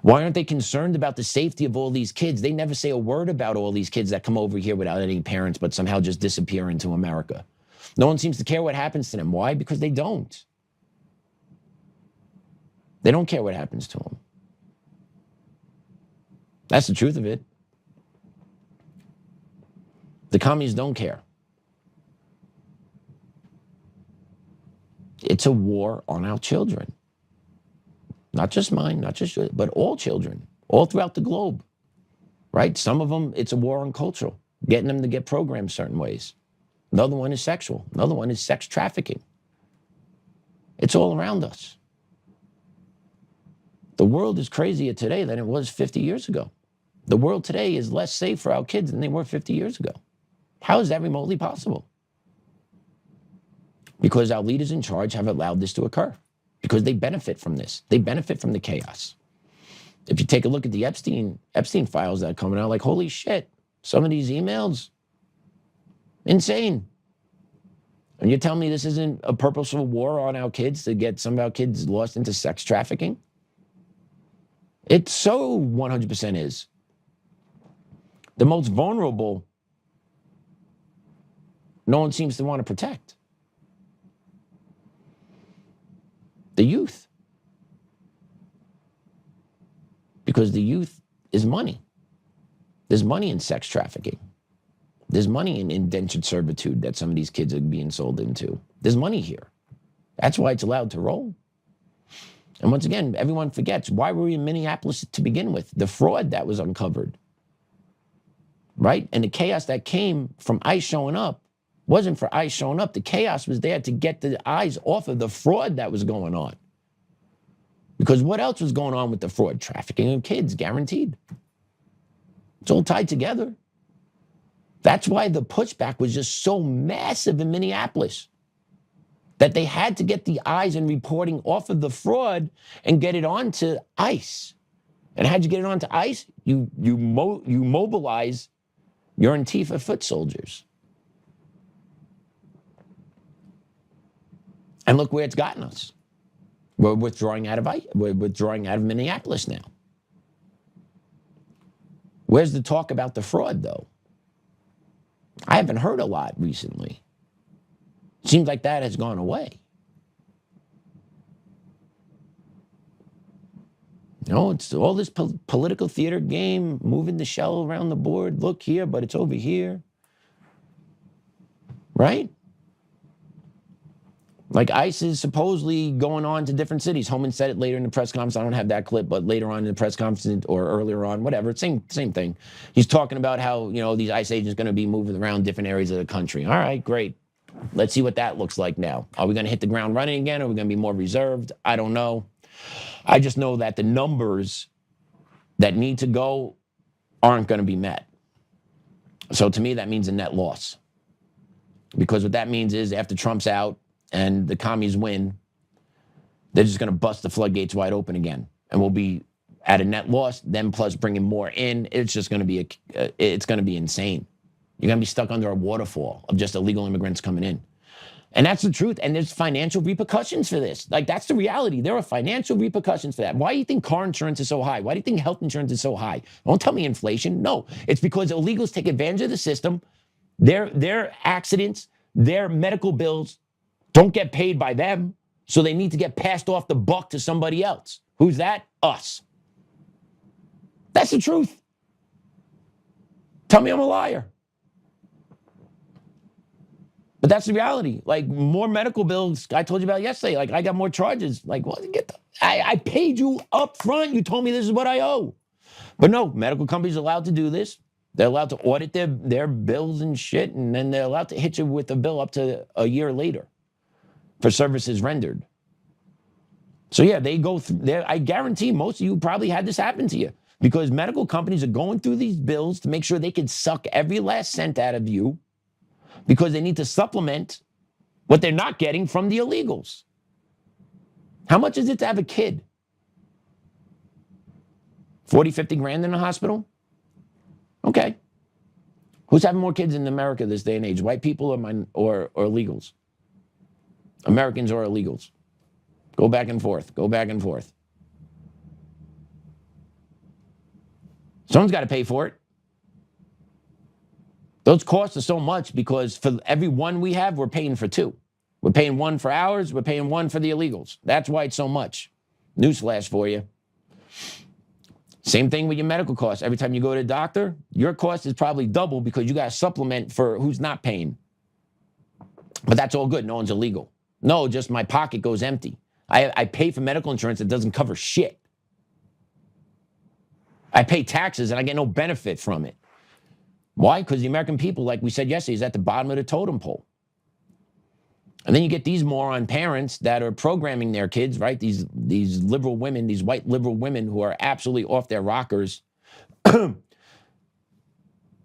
Why aren't they concerned about the safety of all these kids? They never say a word about all these kids that come over here without any parents but somehow just disappear into America. No one seems to care what happens to them. Why? Because they don't. They don't care what happens to them. That's the truth of it. The commies don't care. It's a war on our children. Not just mine, not just yours, but all children, all throughout the globe, right? Some of them, it's a war on culture, getting them to get programmed certain ways. Another one is sexual. Another one is sex trafficking. It's all around us. The world is crazier today than it was 50 years ago. The world today is less safe for our kids than they were 50 years ago. How is that remotely possible? Because our leaders in charge have allowed this to occur. Because they benefit from this. They benefit from the chaos. If you take a look at the Epstein files that are coming out, like, holy shit, some of these emails, insane. And you're telling me this isn't a purposeful war on our kids to get some of our kids lost into sex trafficking? It so 100% is. The most vulnerable, no one seems to want to protect. The youth. Because the youth is money. There's money in sex trafficking. There's money in indentured servitude that some of these kids are being sold into. There's money here. That's why it's allowed to roll. And once again, everyone forgets, why were we in Minneapolis to begin with? The fraud that was uncovered, right? And the chaos that came from ICE showing up wasn't for ICE showing up. The chaos was there to get the eyes off of the fraud that was going on. Because what else was going on with the fraud? Trafficking of kids, guaranteed. It's all tied together. That's why the pushback was just so massive in Minneapolis, that they had to get the eyes and reporting off of the fraud and get it onto ICE. And how'd you get it onto ICE? You mobilize your Antifa foot soldiers. And look where it's gotten us. We're withdrawing out of Minneapolis now. Where's the talk about the fraud, though? I haven't heard a lot recently. Seems like that has gone away. You know, it's all this political theater game, moving the shell around the board. Look here, but it's over here. Right? Like ICE is supposedly going on to different cities. Homan said it later in the press conference. I don't have that clip, but later on in the press conference or earlier on, whatever, same thing. He's talking about how, you know, these ICE agents are going to be moving around different areas of the country. All right, great. Let's see what that looks like now. Are we going to hit the ground running again? Are we going to be more reserved? I don't know. I just know that the numbers that need to go aren't going to be met. So to me, that means a net loss. Because what that means is after Trump's out, and the commies win, they're just going to bust the floodgates wide open again. And we'll be at a net loss, then plus bringing more in. It's just going to be, it's going to be insane. You're going to be stuck under a waterfall of just illegal immigrants coming in. And that's the truth. And there's financial repercussions for this. Like, that's the reality. There are financial repercussions for that. Why do you think car insurance is so high? Why do you think health insurance is so high? Don't tell me inflation. No, it's because illegals take advantage of the system. Their accidents, their medical bills, don't get paid by them, so they need to get passed off the buck to somebody else. Who's that? Us. That's the truth. Tell me I'm a liar. But that's the reality. Like, more medical bills, I told you about yesterday. Like, I got more charges. Like, well, I paid you up front. You told me this is what I owe. But no, medical companies are allowed to do this. They're allowed to audit their bills and shit, and then they're allowed to hit you with a bill up to a year later for services rendered. So yeah, they go through there. I guarantee most of you probably had this happen to you because medical companies are going through these bills to make sure they can suck every last cent out of you because they need to supplement what they're not getting from the illegals. How much is it to have a kid? 40, 50 grand in a hospital? Okay. Who's having more kids in America this day and age? White people or illegals? Americans or illegals? Go back and forth. Go back and forth. Someone's got to pay for it. Those costs are so much because for every one we have, we're paying for two. We're paying one for ours. We're paying one for the illegals. That's why it's so much. Newsflash for you. Same thing with your medical costs. Every time you go to the doctor, your cost is probably double because you got to supplement for who's not paying. But that's all good. No one's illegal. No, just my pocket goes empty. I pay for medical insurance that doesn't cover shit. I pay taxes and I get no benefit from it. Why? Because the American people, like we said yesterday, is at the bottom of the totem pole. And then you get these moron parents that are programming their kids, right? These liberal women, these white liberal women who are absolutely off their rockers.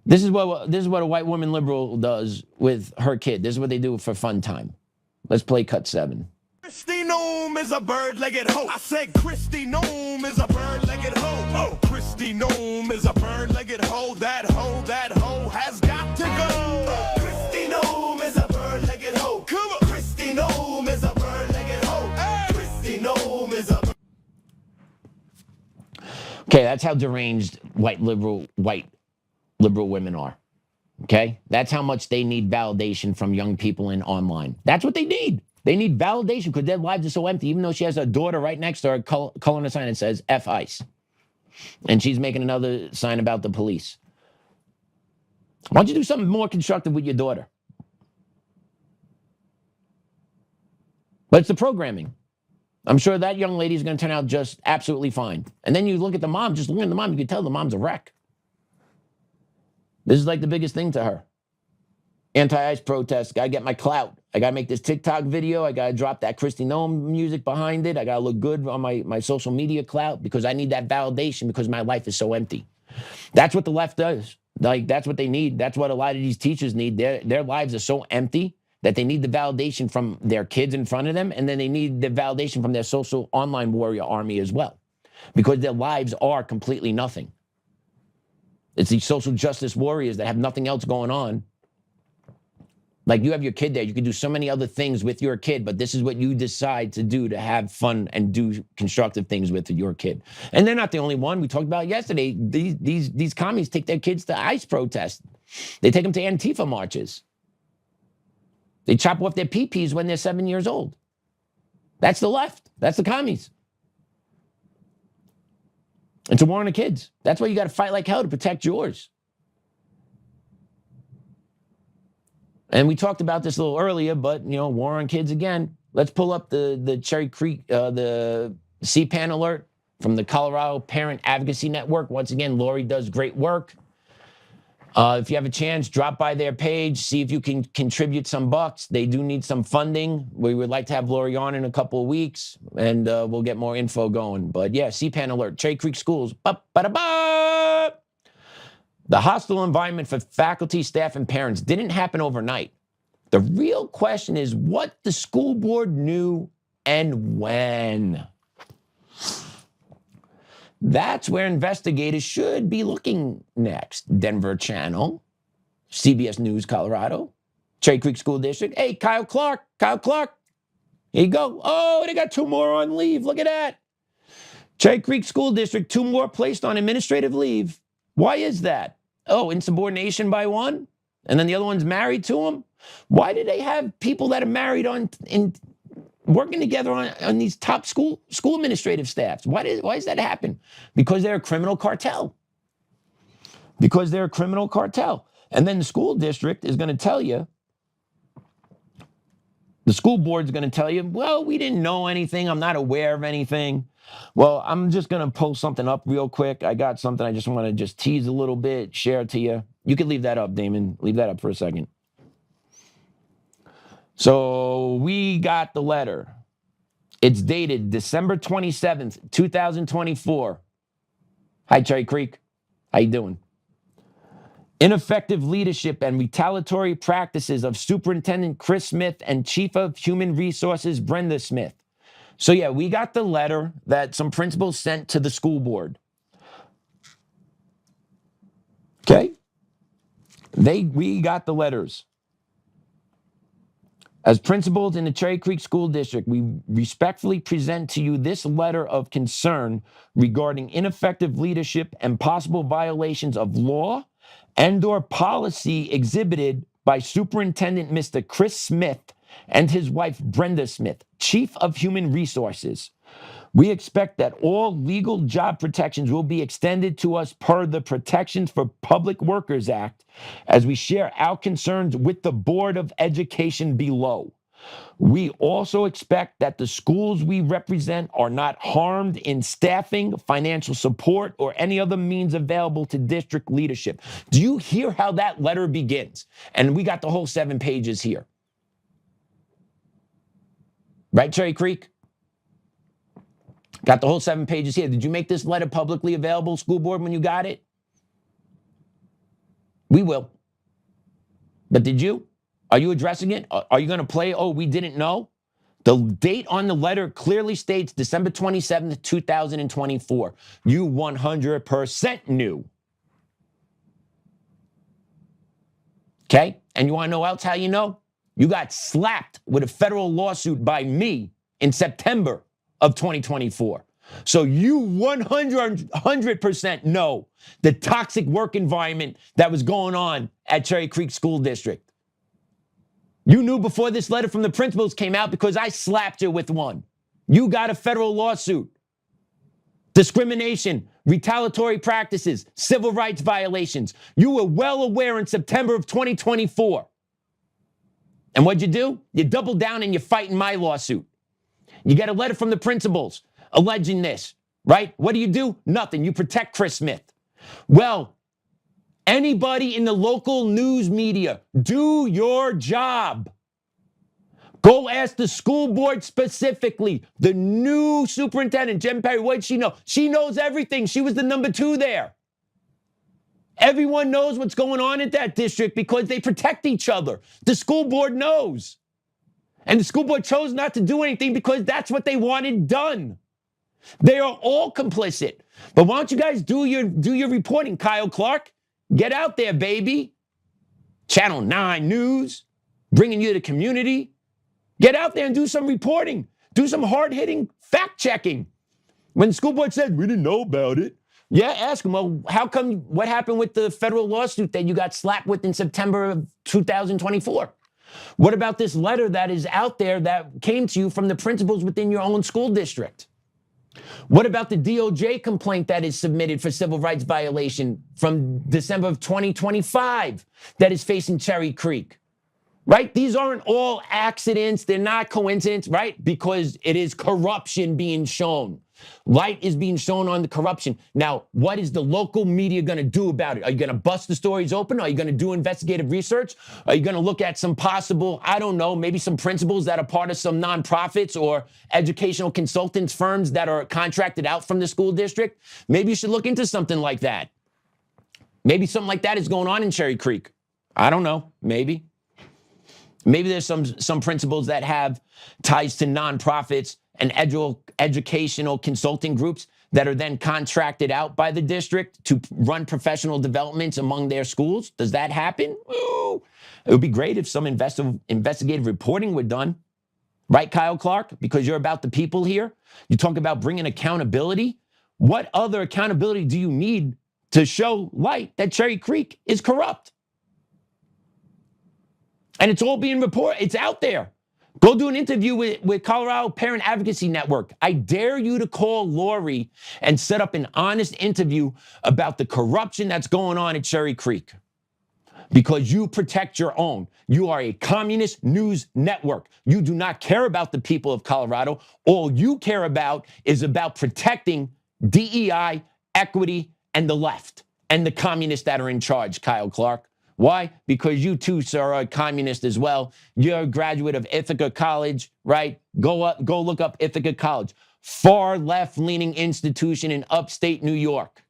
This is what a white woman liberal does with her kid. This is what they do for fun time. Let's play cut 7. Christy Noem is a bird-legged hoe. I said Christy Noem is a bird-legged hoe. Oh, Christy Noem is a bird-legged hoe. That hoe has got to go. Christy Noem is a bird-legged hoe. Come on. Christy Noem is a bird-legged hoe. Hey. Christy Noem is a... Okay, that's how deranged white liberal women are. Okay? That's how much they need validation from young people in online. That's what they need. They need validation because their lives are so empty, even though she has a daughter right next to her coloring a sign that says F ICE. And she's making another sign about the police. Why don't you do something more constructive with your daughter? But it's the programming. I'm sure that young lady is going to turn out just absolutely fine. And then you look at the mom, just look at the mom, you can tell the mom's a wreck. This is like the biggest thing to her. Anti-ICE protest, gotta get my clout. I gotta make this TikTok video. I gotta drop that Christy Noem music behind it. I gotta look good on my social media clout because I need that validation because my life is so empty. That's what the left does. Like, that's what they need. That's what a lot of these teachers need. Their lives are so empty that they need the validation from their kids in front of them, and then they need the validation from their social online warrior army as well, because their lives are completely nothing. It's these social justice warriors that have nothing else going on. Like, you have your kid there. You can do so many other things with your kid, but this is what you decide to do to have fun and do constructive things with your kid. And they're not the only one. We talked about yesterday. These commies take their kids to ICE protests. They take them to Antifa marches. They chop off their pee-pees when they're 7 years old. That's the left. That's the commies. It's a war on the kids. That's why you got to fight like hell to protect yours. And we talked about this a little earlier, but, you know, war on kids again. Let's pull up the Cherry Creek, the CPAN alert from the Colorado Parent Advocacy Network. Once again, Lori does great work. If you have a chance, drop by their page, see if you can contribute some bucks. They do need some funding. We would like to have Lori on in a couple of weeks, and we'll get more info going. But yeah, CPAN alert, Cherry Creek Schools. Ba-ba-da-ba! The hostile environment for faculty, staff, and parents didn't happen overnight. The real question is what the school board knew and when. That's where investigators should be looking next. Denver Channel, CBS News Colorado, Cherry Creek School District. Hey, Kyle Clark. Here you go. Oh, they got 2 more on leave. Look at that. Cherry Creek School District, 2 more placed on administrative leave. Why is that? Oh, insubordination by one? And then the other one's married to him? Why do they have people that are married working together on these top school administrative staffs? Why does that happen? Because they're a criminal cartel. And then the school district is going to tell you, the school board's going to tell you, well, we didn't know anything. I'm not aware of anything. Well, I'm just going to pull something up real quick. I got something I just want to tease a little bit, share it to you. You can leave that up, Damon. Leave that up for a second. So we got the letter. It's dated December 27th, 2024. Hi, Cherry Creek. How you doing? Ineffective leadership and retaliatory practices of Superintendent Chris Smith and Chief of Human Resources Brenda Smith. So yeah, we got the letter that some principals sent to the school board. Okay? We got the letters. As principals in the Cherry Creek School District, we respectfully present to you this letter of concern regarding ineffective leadership and possible violations of law and/or policy exhibited by Superintendent Mr. Chris Smith and his wife Brenda Smith, Chief of Human Resources, We expect that all legal job protections will be extended to us per the Protections for Public Workers Act as we share our concerns with the Board of Education below. We also expect that the schools we represent are not harmed in staffing, financial support, or any other means available to district leadership. Do you hear how that letter begins? And we got the whole 7 pages here. Right, Cherry Creek? Got the whole 7 pages here. Did you make this letter publicly available, school board, when you got it? We will. But did you? Are you addressing it? Are you going to play, oh, we didn't know? The date on the letter clearly states December 27th, 2024. You 100% knew. Okay? And you want to know else how you know? You got slapped with a federal lawsuit by me in September of 2024. So you 100% know the toxic work environment that was going on at Cherry Creek School District. You knew before this letter from the principals came out because I slapped you with one. You got a federal lawsuit. Discrimination, retaliatory practices, civil rights violations. You were well aware in September of 2024. And what'd you do? You doubled down and you're fighting my lawsuit. You get a letter from the principals alleging this, right? What do? Nothing. You protect Chris Smith. Well, anybody in the local news media, do your job. Go ask the school board specifically. The new superintendent, Jen Perry, what did she know? She knows everything. She was the number 2 there. Everyone knows what's going on at that district because they protect each other. The school board knows. And the school board chose not to do anything because that's what they wanted done. They are all complicit. But why don't you guys do your reporting, Kyle Clark? Get out there, baby. Channel 9 News, bringing you the community. Get out there and do some reporting. Do some hard-hitting fact-checking. When the school board said, we didn't know about it. Yeah, ask them, well, how come, what happened with the federal lawsuit that you got slapped with in September of 2024? What about this letter that is out there that came to you from the principals within your own school district? What about the DOJ complaint that is submitted for civil rights violation from December of 2025 that is facing Cherry Creek? Right? These aren't all accidents. They're not coincidence, right? Because it is corruption being shown. Light is being shown on the corruption. Now, what is the local media going to do about it? Are you going to bust the stories open? Are you going to do investigative research? Are you going to look at some possible, I don't know, maybe some principals that are part of some nonprofits or educational consultants firms that are contracted out from the school district? Maybe you should look into something like that. Maybe something like that is going on in Cherry Creek. I don't know. Maybe. Maybe there's some principals that have ties to nonprofits and educational consulting groups that are then contracted out by the district to run professional developments among their schools. Does that happen? Ooh, it would be great if some investigative reporting were done. Right, Kyle Clark? Because you're about the people here. You talk about bringing accountability. What other accountability do you need to show light that Cherry Creek is corrupt? And it's all being reported. It's out there. Go do an interview with Colorado Parent Advocacy Network. I dare you to call Lori and set up an honest interview about the corruption that's going on at Cherry Creek. Because you protect your own. You are a communist news network. You do not care about the people of Colorado. All you care about is about protecting DEI, equity, and the left, and the communists that are in charge, Kyle Clark. Why? Because you too, sir, are a communist as well. You're a graduate of Ithaca College, right? Go look up Ithaca College. Far left-leaning institution in upstate New York.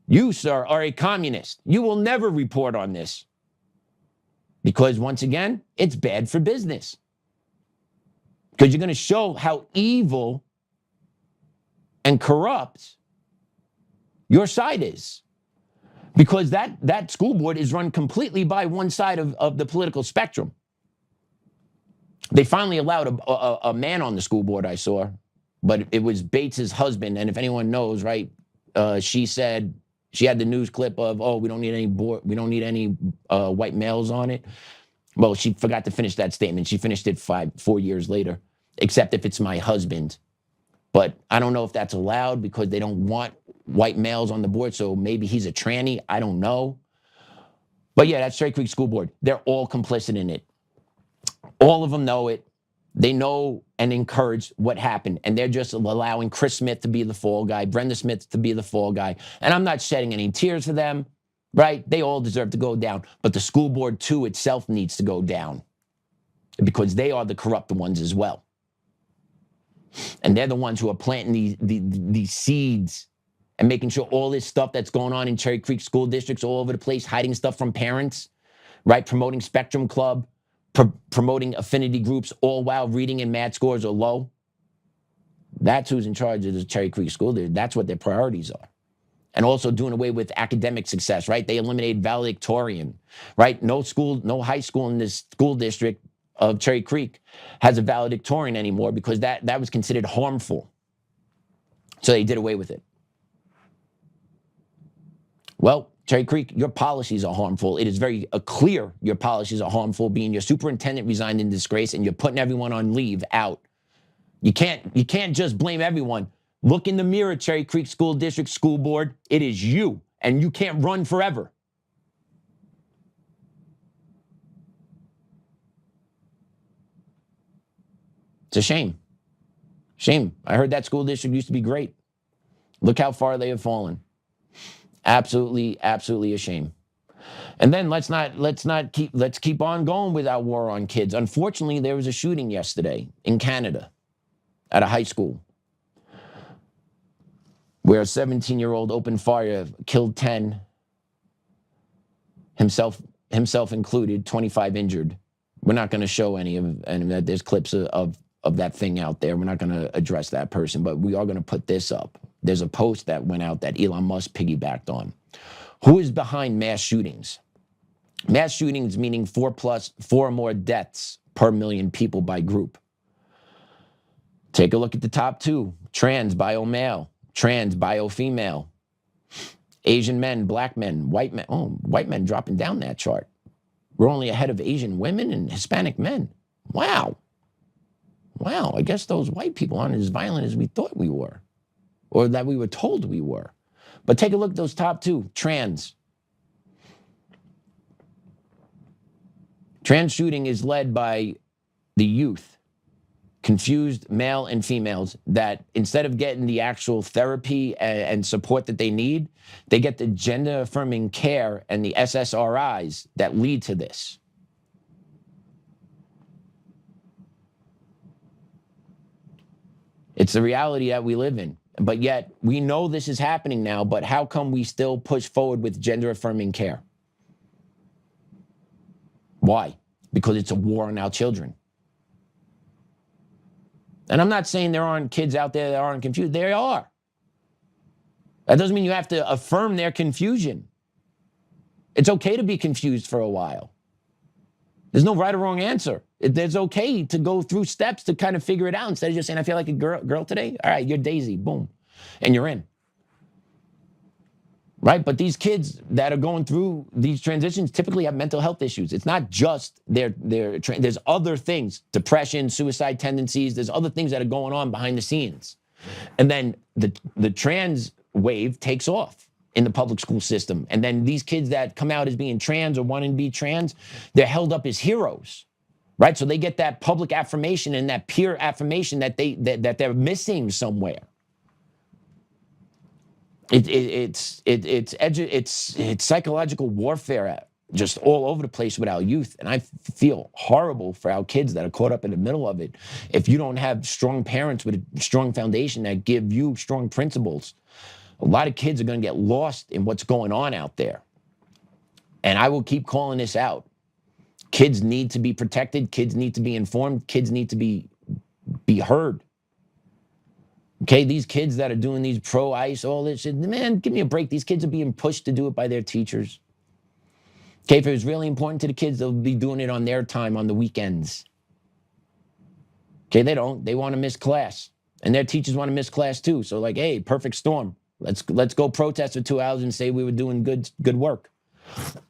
You, sir, are a communist. You will never report on this. Because once again, it's bad for business. Because you're going to show how evil and corrupt your side is. Because that school board is run completely by one side of the political spectrum. They finally allowed a man on the school board, I saw, but it was Bates's husband. And if anyone knows, right, she said, she had the news clip of, oh, we don't need any white males on it. Well, she forgot to finish that statement. She finished it 4 years later, except if it's my husband. But I don't know if that's allowed because they don't want white males on the board. So maybe he's a tranny. I don't know. But yeah, that's Cherry Creek School Board. They're all complicit in it. All of them know it. They know and encourage what happened. And they're just allowing Chris Smith to be the fall guy, Brenda Smith to be the fall guy. And I'm not shedding any tears for them, right? They all deserve to go down. But the school board, too, itself needs to go down because they are the corrupt ones as well. And they're the ones who are planting these seeds and making sure all this stuff that's going on in Cherry Creek school districts all over the place, hiding stuff from parents, right? Promoting Spectrum Club, promoting affinity groups, all while reading and math scores are low. That's who's in charge of the Cherry Creek School District. That's what their priorities are. And also doing away with academic success, right? They eliminated valedictorian, right? No high school in this school district of Cherry Creek has a valedictorian anymore because that was considered harmful. So they did away with it. Well, Cherry Creek, your policies are harmful. It is very clear your policies are harmful, being your superintendent resigned in disgrace and you're putting everyone on leave out. You can't just blame everyone. Look in the mirror, Cherry Creek School District School Board. It is you, and you can't run forever. It's a shame. Shame. I heard that school district used to be great. Look how far they have fallen. Absolutely, absolutely a shame. And then let's keep on going with our war on kids. Unfortunately, there was a shooting yesterday in Canada at a high school where a 17-year-old opened fire, killed 10, himself included, 25 injured. We're not going to show any of that. There's clips of that thing out there. We're not going to address that person, but we are going to put this up. There's a post that went out that Elon Musk piggybacked on. Who is behind mass shootings? Mass shootings meaning 4 or more deaths per million people by group. Take a look at the top two. Trans, bio male. Trans, bio female. Asian men, black men, white men. Oh, white men dropping down that chart. We're only ahead of Asian women and Hispanic men. Wow. Wow, I guess those white people aren't as violent as we thought we were, or that we were told we were. But take a look at those top two. Trans. Trans shooting is led by the youth, confused male and females that instead of getting the actual therapy and support that they need, they get the gender-affirming care and the SSRIs that lead to this. It's the reality that we live in. But yet, we know this is happening now, but how come we still push forward with gender-affirming care? Why? Because it's a war on our children. And I'm not saying there aren't kids out there that aren't confused. There are. That doesn't mean you have to affirm their confusion. It's okay to be confused for a while. There's no right or wrong answer. It's okay to go through steps to kind of figure it out instead of just saying, I feel like a girl today. All right, you're Daisy, boom, and you're in. Right? But these kids that are going through these transitions typically have mental health issues. It's not just there's other things, depression, suicide tendencies. There's other things that are going on behind the scenes. And then the trans wave takes off in the public school system. And then these kids that come out as being trans or wanting to be trans, they're held up as heroes, right? So they get that public affirmation and that peer affirmation that they're missing somewhere. It's psychological warfare just all over the place with our youth. And I feel horrible for our kids that are caught up in the middle of it. If you don't have strong parents with a strong foundation that give you strong principles, a lot of kids are going to get lost in what's going on out there. And I will keep calling this out. Kids need to be protected. Kids need to be informed. Kids need to be heard. Okay, these kids that are doing these pro-ICE, all this shit, man, give me a break. These kids are being pushed to do it by their teachers. Okay, if it was really important to the kids, they'll be doing it on their time, on the weekends. Okay, they don't. They want to miss class. And their teachers want to miss class too. So like, hey, perfect storm. Let's go protest for 2 hours and say we were doing good work.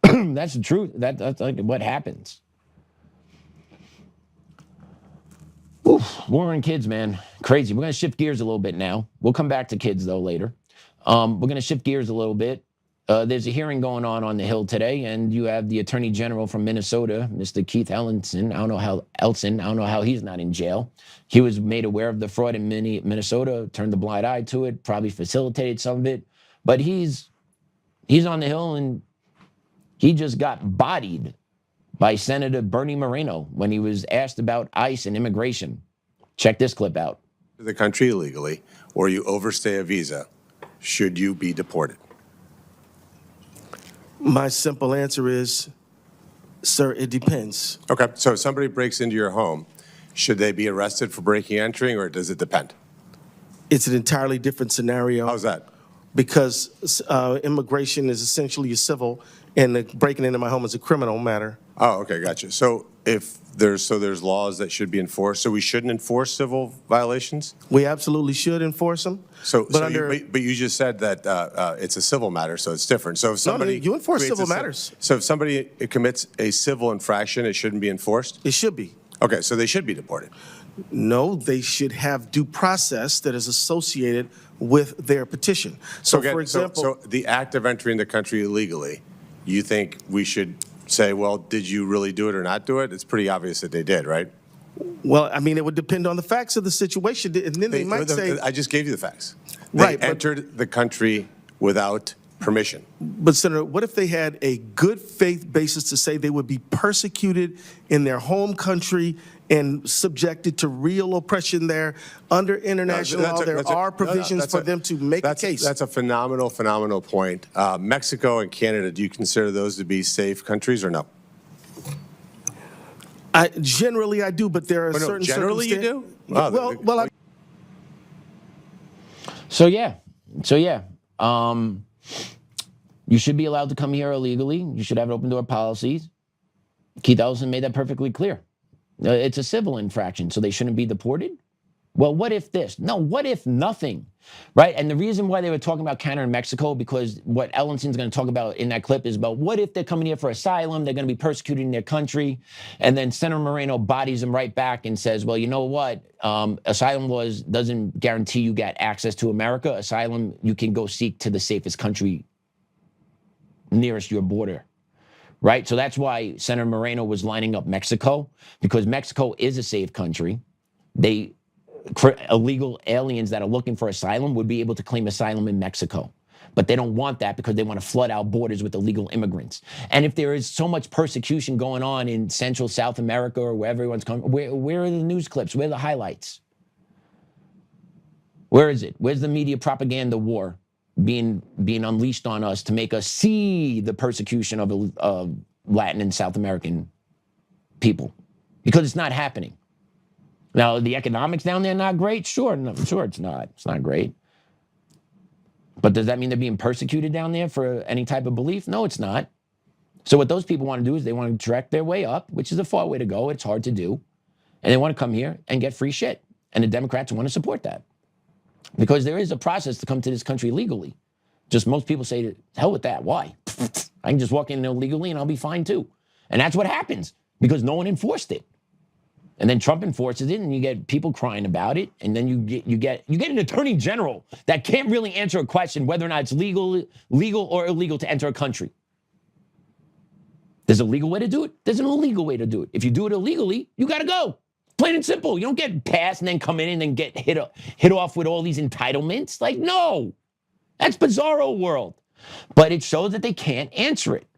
That's the truth. That's like what happens. Morin kids, man, crazy. We're going to shift gears a little bit now. We'll come back to kids, though, later. We're going to shift gears a little bit. There's a hearing going on the Hill today, and you have the Attorney General from Minnesota, Mr. Keith Ellison. I don't know how he's not in jail. He was made aware of the fraud in Minnesota, turned a blind eye to it, probably facilitated some of it. But he's on the Hill, and he just got bodied by Senator Bernie Moreno when he was asked about ICE and immigration. Check this clip out. The country illegally, or you overstay a visa, should you be deported? My simple answer is, sir, it depends. Okay, so if somebody breaks into your home, should they be arrested for breaking and entering, or does it depend? It's an entirely different scenario. How's that? Because immigration is essentially a civil, and the breaking into my home is a criminal matter. Oh, okay, gotcha. So if there's laws that should be enforced, so we shouldn't enforce civil violations? We absolutely should enforce them. But you just said that it's a civil matter, so it's different. So if somebody you enforce civil matters. So if somebody commits a civil infraction, it shouldn't be enforced? It should be. Okay, so they should be deported. No, they should have due process that is associated with their petition. So, for example, so the act of entering the country illegally, you think we should say, well, did you really do it or not do it? It's pretty obvious that they did, right? Well, I mean, it would depend on the facts of the situation, and then they might say... I just gave you the facts. They entered the country without permission. But, Senator, what if they had a good faith basis to say they would be persecuted in their home country and subjected to real oppression there under international law? There are provisions for them to make a case. That's a phenomenal point. Mexico and Canada, do you consider those to be safe countries or no? Generally, I do, but there are certain generally you do? Well, So yeah. You should be allowed to come here illegally. You should have an open door policy. Keith Ellison made that perfectly clear. It's a civil infraction, so they shouldn't be deported? Well, what if this? No, what if nothing, right? And the reason why they were talking about Canada and Mexico, because what Ellison's going to talk about in that clip is about what if they're coming here for asylum, they're going to be persecuted in their country, and then Senator Moreno bodies them right back and says, well, you know what? Asylum laws doesn't guarantee you get access to America. Asylum, you can go seek to the safest country nearest your border. Right? So that's why Senator Moreno was lining up Mexico, because Mexico is a safe country. Illegal aliens that are looking for asylum would be able to claim asylum in Mexico. But they don't want that because they want to flood our borders with illegal immigrants. And if there is so much persecution going on in Central South America or where everyone's coming, where are the news clips? Where are the highlights? Where is it? Where's the media propaganda war being unleashed on us to make us see the persecution of Latin and South American people? Because it's not happening. Now, the economics down there not great? Sure, it's not. It's not great. But does that mean they're being persecuted down there for any type of belief? No, it's not. So what those people want to do is they want to direct their way up, which is a far way to go. It's hard to do. And they want to come here and get free shit. And the Democrats want to support that. Because there is a process to come to this country legally. Just most people say, hell with that. Why? I can just walk in illegally and I'll be fine too. And that's what happens because no one enforced it. And then Trump enforces it and you get people crying about it. And then you get an attorney general that can't really answer a question whether or not it's legal or illegal to enter a country. There's a legal way to do it. There's an illegal way to do it. If you do it illegally, you got to go. Plain and simple. You don't get passed and then come in and then get hit off with all these entitlements. Like, no, that's bizarro world. But it shows that they can't answer it.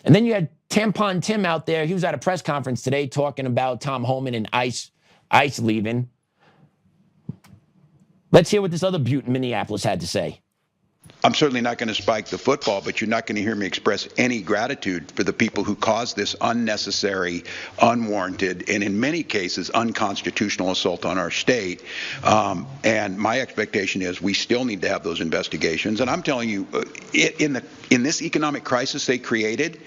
And then you had Tampon Tim out there. He was at a press conference today talking about Tom Homan and ICE leaving. Let's hear what this other beaut in Minneapolis had to say. I'm certainly not going to spike the football, but you're not going to hear me express any gratitude for the people who caused this unnecessary, unwarranted, and in many cases unconstitutional assault on our state. And my expectation is we still need to have those investigations. And I'm telling you, in this economic crisis they created,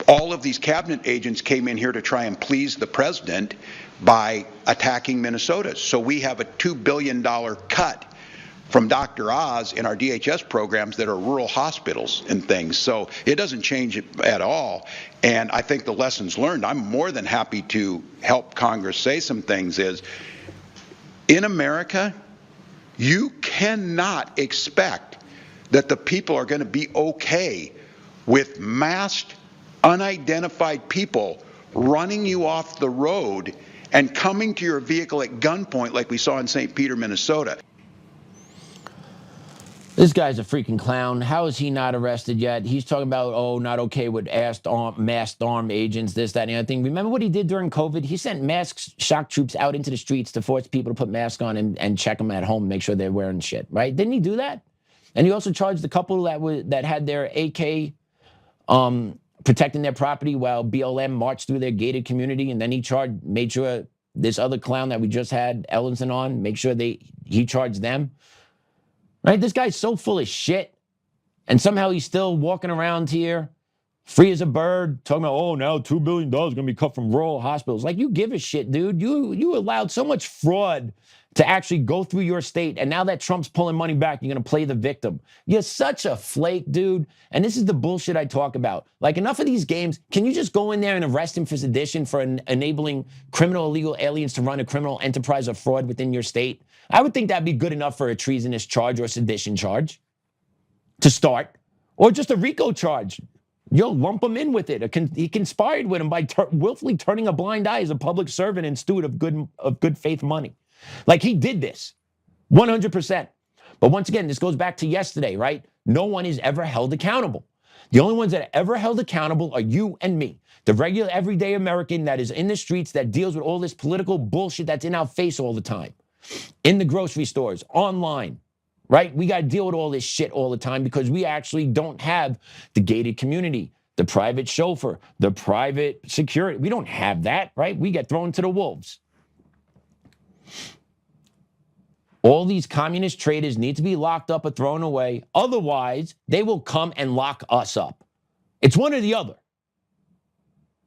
all of these cabinet agents came in here to try and please the president by attacking Minnesota. So we have a $2 billion cut from Dr. Oz in our DHS programs that are rural hospitals and things. So it doesn't change it at all. And I think the lessons learned, I'm more than happy to help Congress say some things, is in America, you cannot expect that the people are going to be okay with masked, unidentified people running you off the road and coming to your vehicle at gunpoint like we saw in St. Peter, Minnesota. This guy's a freaking clown. How is he not arrested yet? He's talking about, oh, not okay with masked armed agents, this, that, and the other thing. Remember what he did during COVID? He sent masked shock troops out into the streets to force people to put masks on and check them at home, make sure they're wearing shit, right? Didn't he do that? And he also charged the couple that had their AK protecting their property while BLM marched through their gated community. And then he made sure this other clown that we just had Ellison on, make sure he charged them. Right? This guy's so full of shit. And somehow he's still walking around here, free as a bird, talking about, oh, now $2 billion is going to be cut from rural hospitals. Like, you give a shit, dude. You allowed so much fraud to actually go through your state. And now that Trump's pulling money back, you're going to play the victim. You're such a flake, dude. And this is the bullshit I talk about. Like, enough of these games. Can you just go in there and arrest him for sedition for enabling criminal illegal aliens to run a criminal enterprise of fraud within your state? I would think that'd be good enough for a treasonous charge or sedition charge to start, or just a RICO charge. You'll lump him in with it. He conspired with him by willfully turning a blind eye as a public servant and steward of good faith money. Like, he did this, 100%. But once again, this goes back to yesterday, right? No one is ever held accountable. The only ones that are ever held accountable are you and me, the regular everyday American that is in the streets, that deals with all this political bullshit that's in our face all the time. In the grocery stores, online, right? We got to deal with all this shit all the time because we actually don't have the gated community, the private chauffeur, the private security. We don't have that, right? We get thrown to the wolves. All these communist traitors need to be locked up or thrown away. Otherwise, they will come and lock us up. It's one or the other.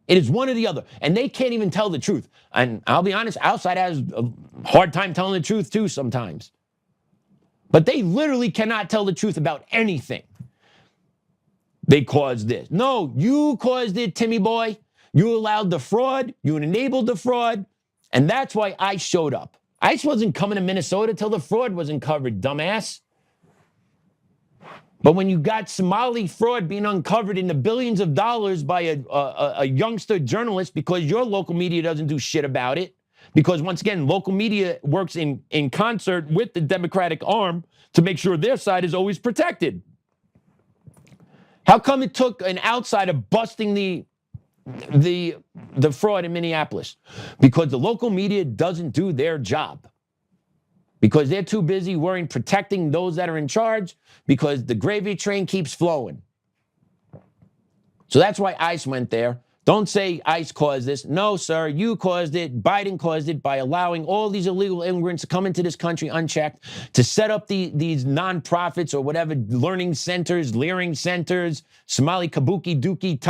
It is one or the other. And they can't even tell the truth. And I'll be honest, outside has a hard time telling the truth too sometimes. But they literally cannot tell the truth about anything. They caused this. No, you caused it, Timmy boy. You allowed the fraud. You enabled the fraud. And that's why ICE showed up. ICE wasn't coming to Minnesota till the fraud was uncovered, dumbass. But when you got Somali fraud being uncovered in the billions of dollars by a youngster journalist because your local media doesn't do shit about it, because once again, local media works in concert with the Democratic arm to make sure their side is always protected. How come it took an outsider busting the fraud in Minneapolis? Because the local media doesn't do their job. Because they're too busy worrying, protecting those that are in charge, because the gravy train keeps flowing. So that's why ICE went there. Don't say ICE caused this. No, sir, you caused it. Biden caused it by allowing all these illegal immigrants to come into this country unchecked, to set up these nonprofits or whatever, learning centers, leering centers, Somali kabuki dookie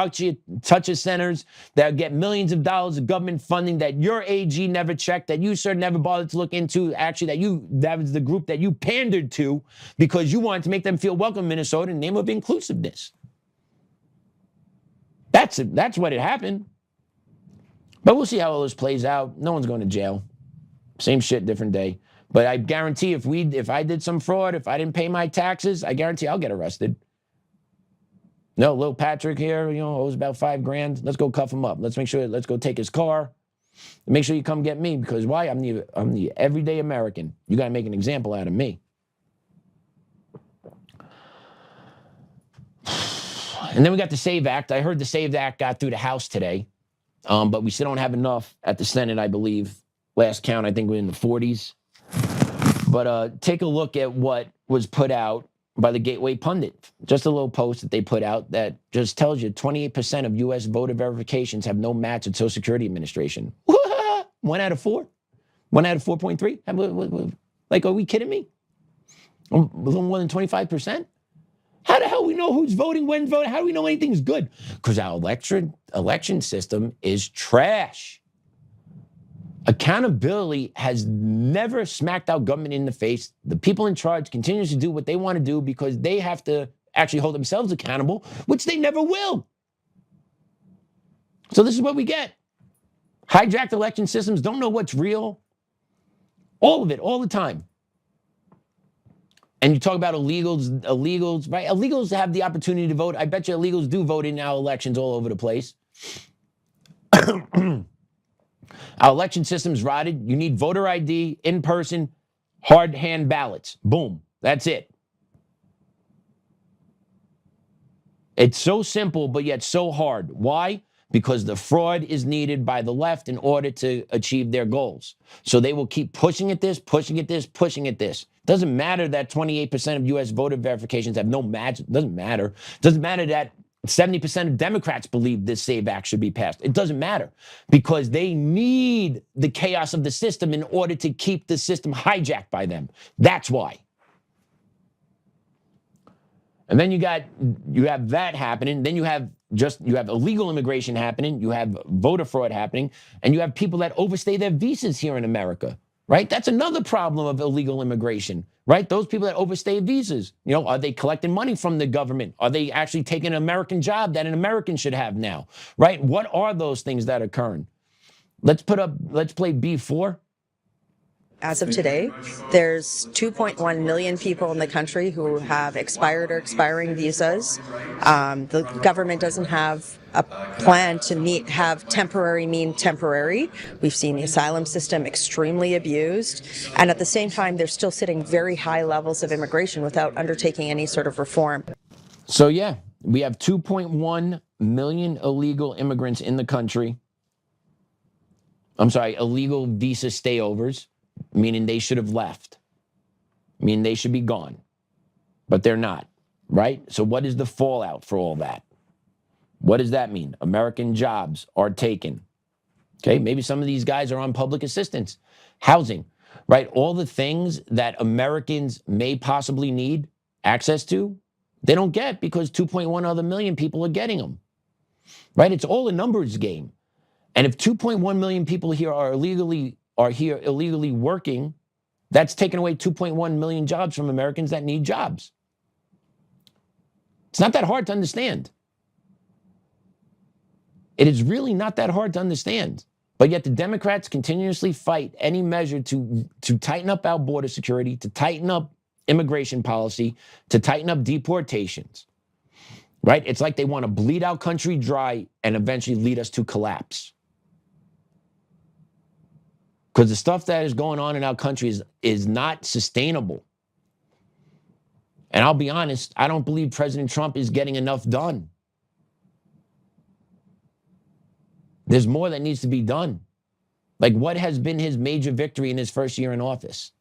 touches centers that get millions of dollars of government funding that your AG never checked, that you, sir, never bothered to look into. Actually, that was the group that you pandered to because you wanted to make them feel welcome in Minnesota in the name of inclusiveness. That's what it happened. But we'll see how all this plays out. No one's going to jail. Same shit, different day. But I guarantee if I did some fraud, if I didn't pay my taxes, I guarantee I'll get arrested. No, little Patrick here, owes about $5,000. Let's go cuff him up. Let's go take his car. Make sure you come get me, because why? I'm the everyday American. You got to make an example out of me. And then we got the SAVE Act. I heard the SAVE Act got through the House today, but we still don't have enough at the Senate, I believe. Last count, I think we're in the 40s. But take a look at what was put out by the Gateway Pundit. Just a little post that they put out that just tells you 28% of U.S. voter verifications have no match at Social Security Administration. 1 out of 4? 1 out of 4.3? Like, are we kidding me? A little more than 25%? How the hell we know who's voting, when voting? How do we know anything's good? Because our election system is trash. Accountability has never smacked our government in the face. The people in charge continue to do what they want to do because they have to actually hold themselves accountable, which they never will. So this is what we get. Hijacked election systems, don't know what's real. All of it, all the time. And you talk about illegals, right? Illegals have the opportunity to vote. I bet you illegals do vote in our elections all over the place. Our election system's rotted. You need voter ID, in-person, hard hand ballots. Boom. That's it. It's so simple, but yet so hard. Why? Because the fraud is needed by the left in order to achieve their goals. So they will keep pushing at this, pushing at this, pushing at this. Doesn't matter that 28% of U.S. voter verifications have no match. Doesn't matter. Doesn't matter that 70% of Democrats believe this SAVE Act should be passed. It doesn't matter because they need the chaos of the system in order to keep the system hijacked by them. That's why. And then you have that happening. Then you have illegal immigration happening. You have voter fraud happening, and you have people that overstay their visas here in America. Right? That's another problem of illegal immigration. Right? Those people that overstay visas. You know, are they collecting money from the government? Are they actually taking an American job that an American should have now? Right? What are those things that are occurring? Let's play B4. As of today, there's 2.1 million people in the country who have expired or expiring visas. The government doesn't have a plan to have temporary mean temporary. We've seen the asylum system extremely abused. And at the same time, they're still sitting very high levels of immigration without undertaking any sort of reform. So yeah, we have 2.1 million illegal immigrants in the country. I'm sorry, illegal visa stayovers. Meaning they should have left, meaning they should be gone, but they're not, right? So what is the fallout for all that? What does that mean? American jobs are taken. Okay, maybe some of these guys are on public assistance, housing, right? All the things that Americans may possibly need access to, they don't get because 2.1 other million people are getting them, right? It's all a numbers game. And if 2.1 million people here are here illegally working, that's taken away 2.1 million jobs from Americans that need jobs. It's not that hard to understand. It is really not that hard to understand. But yet the Democrats continuously fight any measure to tighten up our border security, to tighten up immigration policy, to tighten up deportations, right? It's like they want to bleed our country dry and eventually lead us to collapse. Because the stuff that is going on in our country is not sustainable. And I'll be honest, I don't believe President Trump is getting enough done. There's more that needs to be done. Like, what has been his major victory in his first year in office?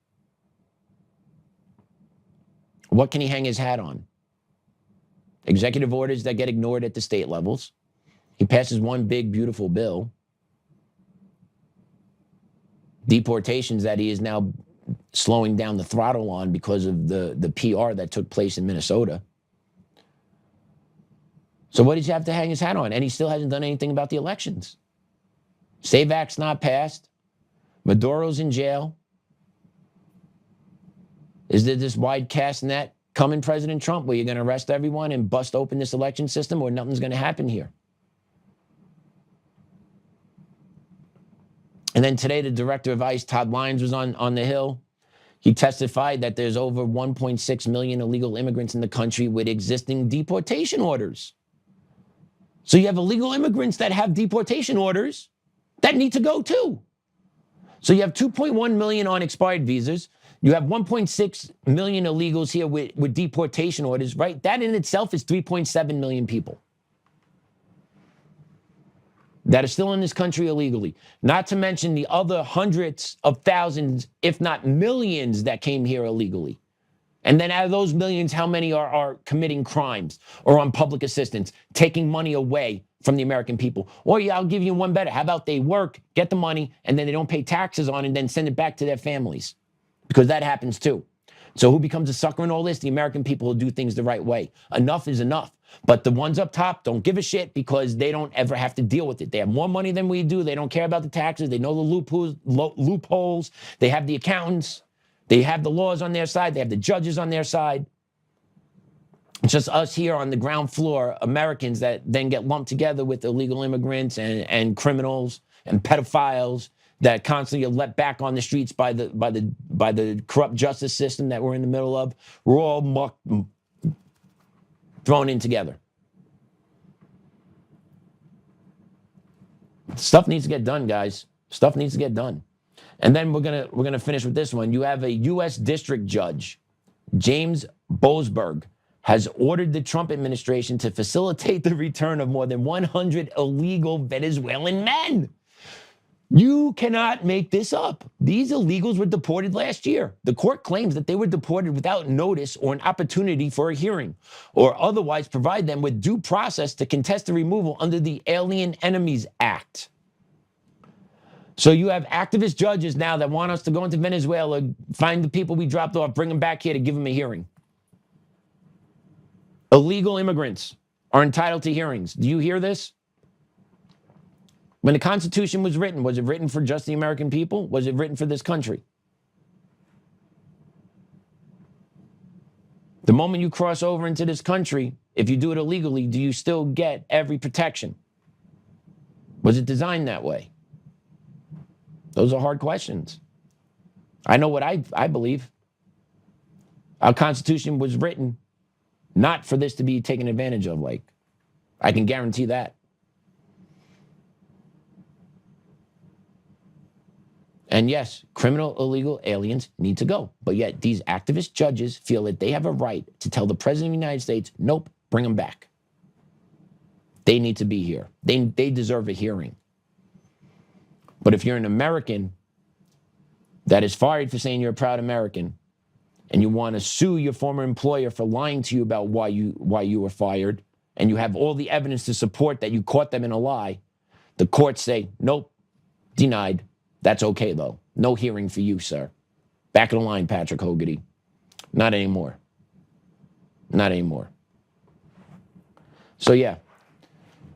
What can he hang his hat on? Executive orders that get ignored at the state levels. He passes one big, beautiful bill. Deportations that he is now slowing down the throttle on because of the PR that took place in Minnesota. So what does he have to hang his hat on? And he still hasn't done anything about the elections. SAVE Act's not passed. Maduro's in jail. Is there this wide cast net coming, President Trump, where you're going to arrest everyone and bust open this election system, or nothing's going to happen here? And then today, the director of ICE, Todd Lyons, was on the Hill. He testified that there's over 1.6 million illegal immigrants in the country with existing deportation orders. So you have illegal immigrants that have deportation orders that need to go too. So you have 2.1 million on expired visas. You have 1.6 million illegals here with deportation orders, right? That in itself is 3.7 million people that are still in this country illegally. Not to mention the other hundreds of thousands, if not millions, that came here illegally. And then out of those millions, how many are committing crimes or on public assistance, taking money away from the American people? Or yeah, I'll give you one better. How about they work, get the money, and then they don't pay taxes on it and then send it back to their families? Because that happens too. So who becomes a sucker in all this? The American people who do things the right way. Enough is enough. But the ones up top don't give a shit because they don't ever have to deal with it. They have more money than we do. They don't care about the taxes. They know the loopholes. They have the accountants. They have the laws on their side. They have the judges on their side. It's just us here on the ground floor, Americans, that then get lumped together with illegal immigrants and criminals and pedophiles that constantly are let back on the streets by the corrupt justice system that we're in the middle of. We're all thrown in together. Stuff needs to get done, guys. Stuff needs to get done. And then we're gonna finish with this one. You have a U.S. District Judge, James Boasberg, has ordered the Trump administration to facilitate the return of more than 100 illegal Venezuelan men. You cannot make this up. These illegals were deported last year. The court claims that they were deported without notice or an opportunity for a hearing, or otherwise provide them with due process to contest the removal under the Alien Enemies Act. So you have activist judges now that want us to go into Venezuela, find the people we dropped off, bring them back here to give them a hearing. Illegal immigrants are entitled to hearings. Do you hear this? When the Constitution was it written for just the American people? Was it written for this country? The moment you cross over into this country, if you do it illegally, do you still get every protection? Was it designed that way? Those are hard questions. I know what I believe. Our Constitution was written not for this to be taken advantage of, like. I can guarantee that. And yes, criminal illegal aliens need to go. But yet these activist judges feel that they have a right to tell the President of the United States, nope, bring them back. They need to be here. They deserve a hearing. But if you're an American that is fired for saying you're a proud American, and you want to sue your former employer for lying to you about why you were fired, and you have all the evidence to support that you caught them in a lie, the courts say, nope, denied. That's okay, though. No hearing for you, sir. Back of the line, Patrick Hogarty. Not anymore. Not anymore. So, yeah,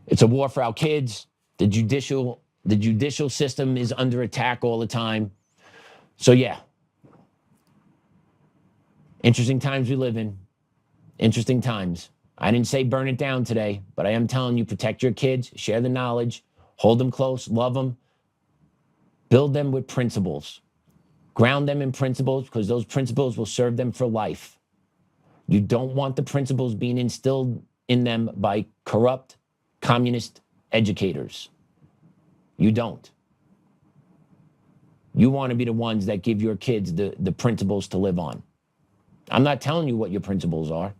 it's a war for our kids. The judicial system is under attack all the time. So, yeah. Interesting times we live in. Interesting times. I didn't say burn it down today, but I am telling you, protect your kids, share the knowledge, hold them close, love them, build them with principles, ground them in principles, because those principles will serve them for life. You don't want the principles being instilled in them by corrupt communist educators. You don't. You want to be the ones that give your kids the principles to live on. I'm not telling you what your principles are.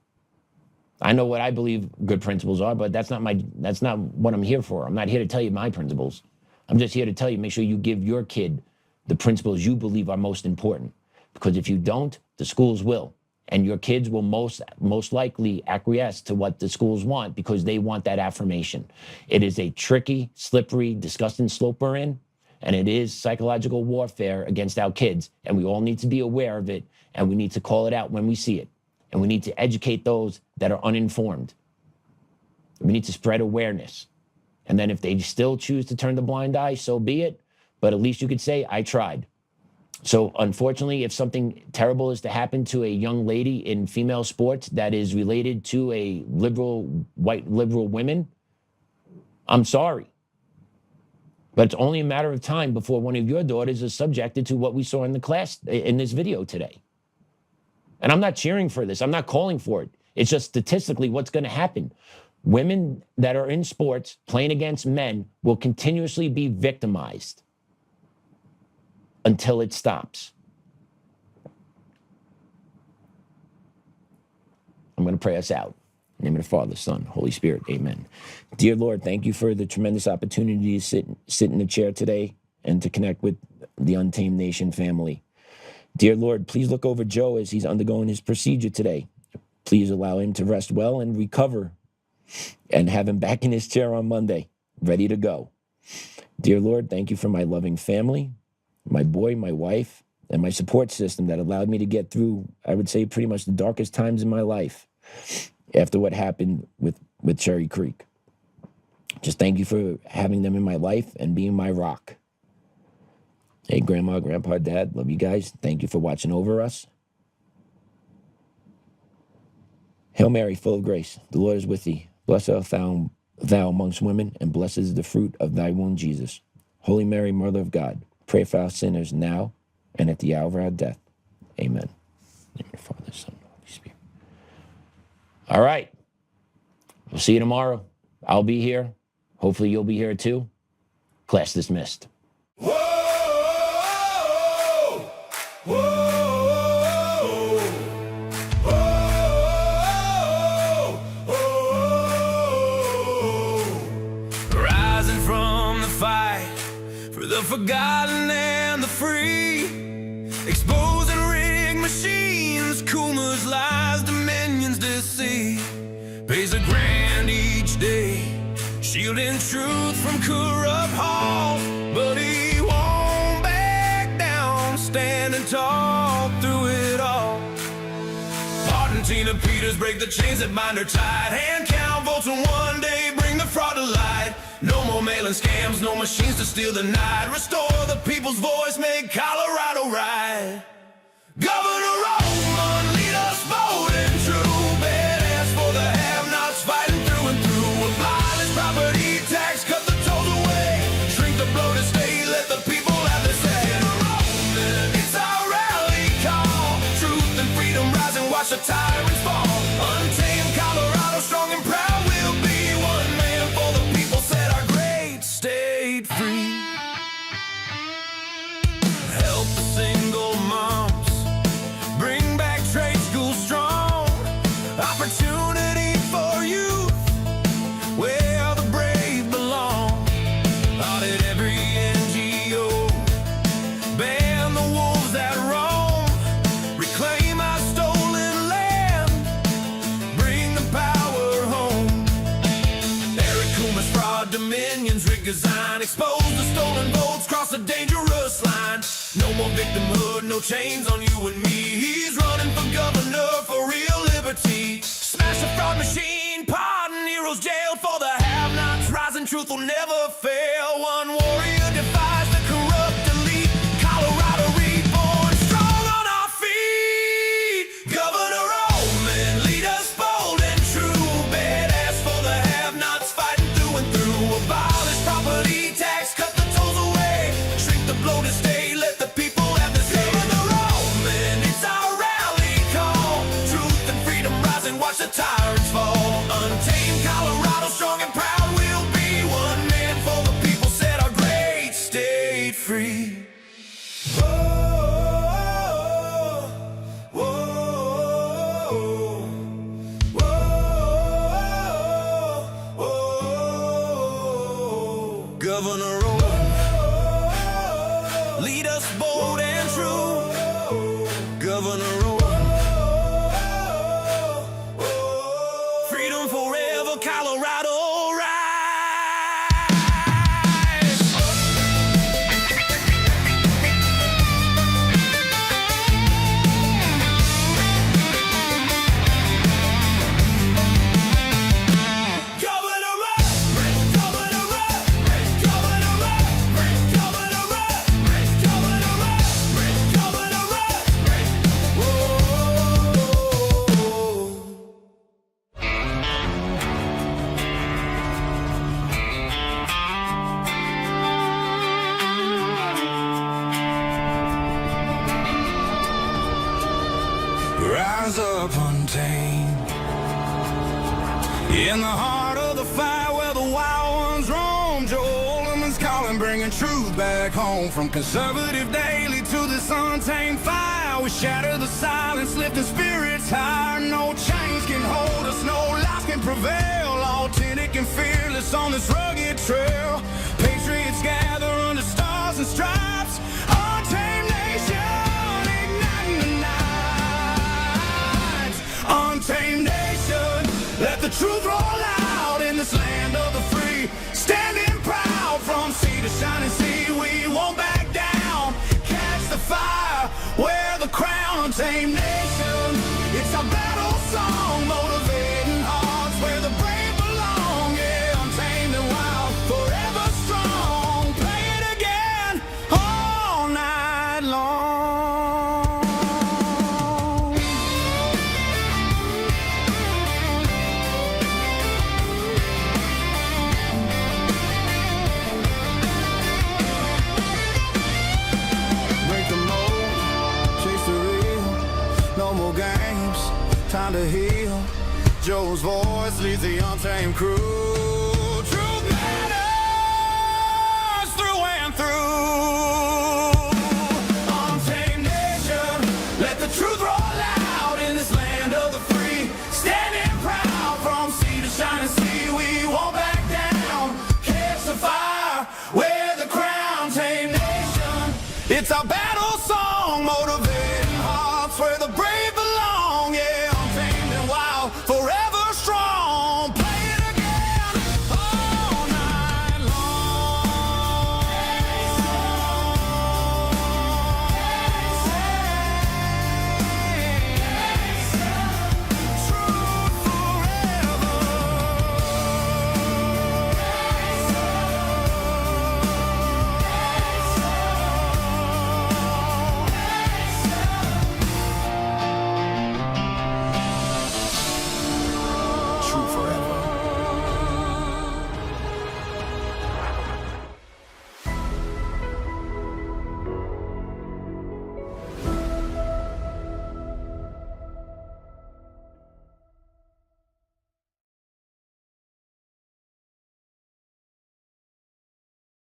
I know what I believe good principles are, but that's not what I'm here for. I'm not here to tell you my principles. I'm just here to tell you, make sure you give your kid the principles you believe are most important. Because if you don't, the schools will. And your kids will most likely acquiesce to what the schools want because they want that affirmation. It is a tricky, slippery, disgusting slope we're in. And it is psychological warfare against our kids. And we all need to be aware of it. And we need to call it out when we see it. And we need to educate those that are uninformed. We need to spread awareness. And then if they still choose to turn the blind eye, so be it. But at least you could say, I tried. So unfortunately, if something terrible is to happen to a young lady in female sports that is related to a white liberal women, I'm sorry. But it's only a matter of time before one of your daughters is subjected to what we saw in the class in this video today. And I'm not cheering for this. I'm not calling for it. It's just statistically what's going to happen. Women that are in sports playing against men will continuously be victimized until it stops. I'm going to pray us out. In the name of the Father, Son, Holy Spirit, amen. Dear Lord, thank you for the tremendous opportunity to sit in the chair today and to connect with the Untamed Nation family. Dear Lord, please look over Joe as he's undergoing his procedure today. Please allow him to rest well and recover and have him back in his chair on Monday, ready to go. Dear Lord, thank you for my loving family, my boy, my wife, and my support system that allowed me to get through, I would say, pretty much the darkest times in my life. after what happened with Cherry Creek. Just thank you for having them in my life and being my rock. Hey, Grandma, Grandpa, Dad, love you guys. Thank you for watching over us. Hail Mary, full of grace, the Lord is with thee. Blessed art thou amongst women, and blessed is the fruit of thy womb, Jesus. Holy Mary, Mother of God, pray for our sinners now and at the hour of our death. Amen. In the Father, Son, and Holy Spirit. All right. We'll see you tomorrow. I'll be here. Hopefully you'll be here too. Class dismissed. Whoa, whoa, whoa. Rising from the fight for the forgotten and the free, exposing rigged machines, Coomers, lies, dominions, deceit, pays a grand each day, shielding truth from corrupt halls, but he won't back down, standing tall through it all. Martin, Tina Peters break the chains that bind her tight, hand count votes and one day bring the fraud to light. No more mailing scams, no machines to steal the night, restore the people's voice, make Colorado right. Governor Oltmann, lead us bold and true, badass for the have-nots, fighting through and through. Abolish property tax, cut the tolls away, shrink the bloated state, let the people have their say. Roman, it's our rally call, truth and freedom rise and watch the tyrants fall. Untamed Colorado, strong and proud, we'll be one man for the people, set our great state free. Help the single moms, bring back trade school strong, opportunity for youth, where the brave belong. Audit every NGO, ban the wolves that roam, reclaim our stolen land, bring the power home. Eric Coomer's fraud, dominions, rig design, expose the stolen votes, cross the dangerous line. No more victimhood, no chains on you and me. He's running for governor for real liberty. Smash the fraud machine, pardon heroes jailed for the have-nots. Rising truth will never fail. One warrior defies the corrupt elite. Colorado reborn, strong on our feet. Governor Oltmann, lead us bold and true, badass for the have-nots, fighting through and through. Abolish property tax, cut the tolls away, shrink the bloated state, let the people have the say. Governor Oltmann, it's our rally call, truth and freedom rise and watch the tyrants fall. Untamed Colorado, strong and proud, we'll be one man for the people, set our great state free. Whoa, whoa, whoa, whoa. Governor Oltmann, lead us bold and true. Governor Oltmann, freedom forever, Colorado rise. Governor up, governor up, governor up, governor up, governor up, governor up. Rise up, untamed, in the heart of the fight where the wild ones roam. Jocelyn's calling, bringing truth back home. From conservative daily to this untamed fire, we shatter the silence, lifting spirits higher. No chains can hold us, no lies can prevail. Authentic and fearless on this rugged trail. Patriots gather under stars and stripes. Untamed nation, igniting the night. Untamed nation, let the truth roll out in this land of the free. Standing proud from sea to shining sea, we won't back down. Catch the fire, wear the crown. Untamed nation, it's our battle song, motivating no games, time to heal. Joe's voice leads the Untamed crew. Truth matters through and through.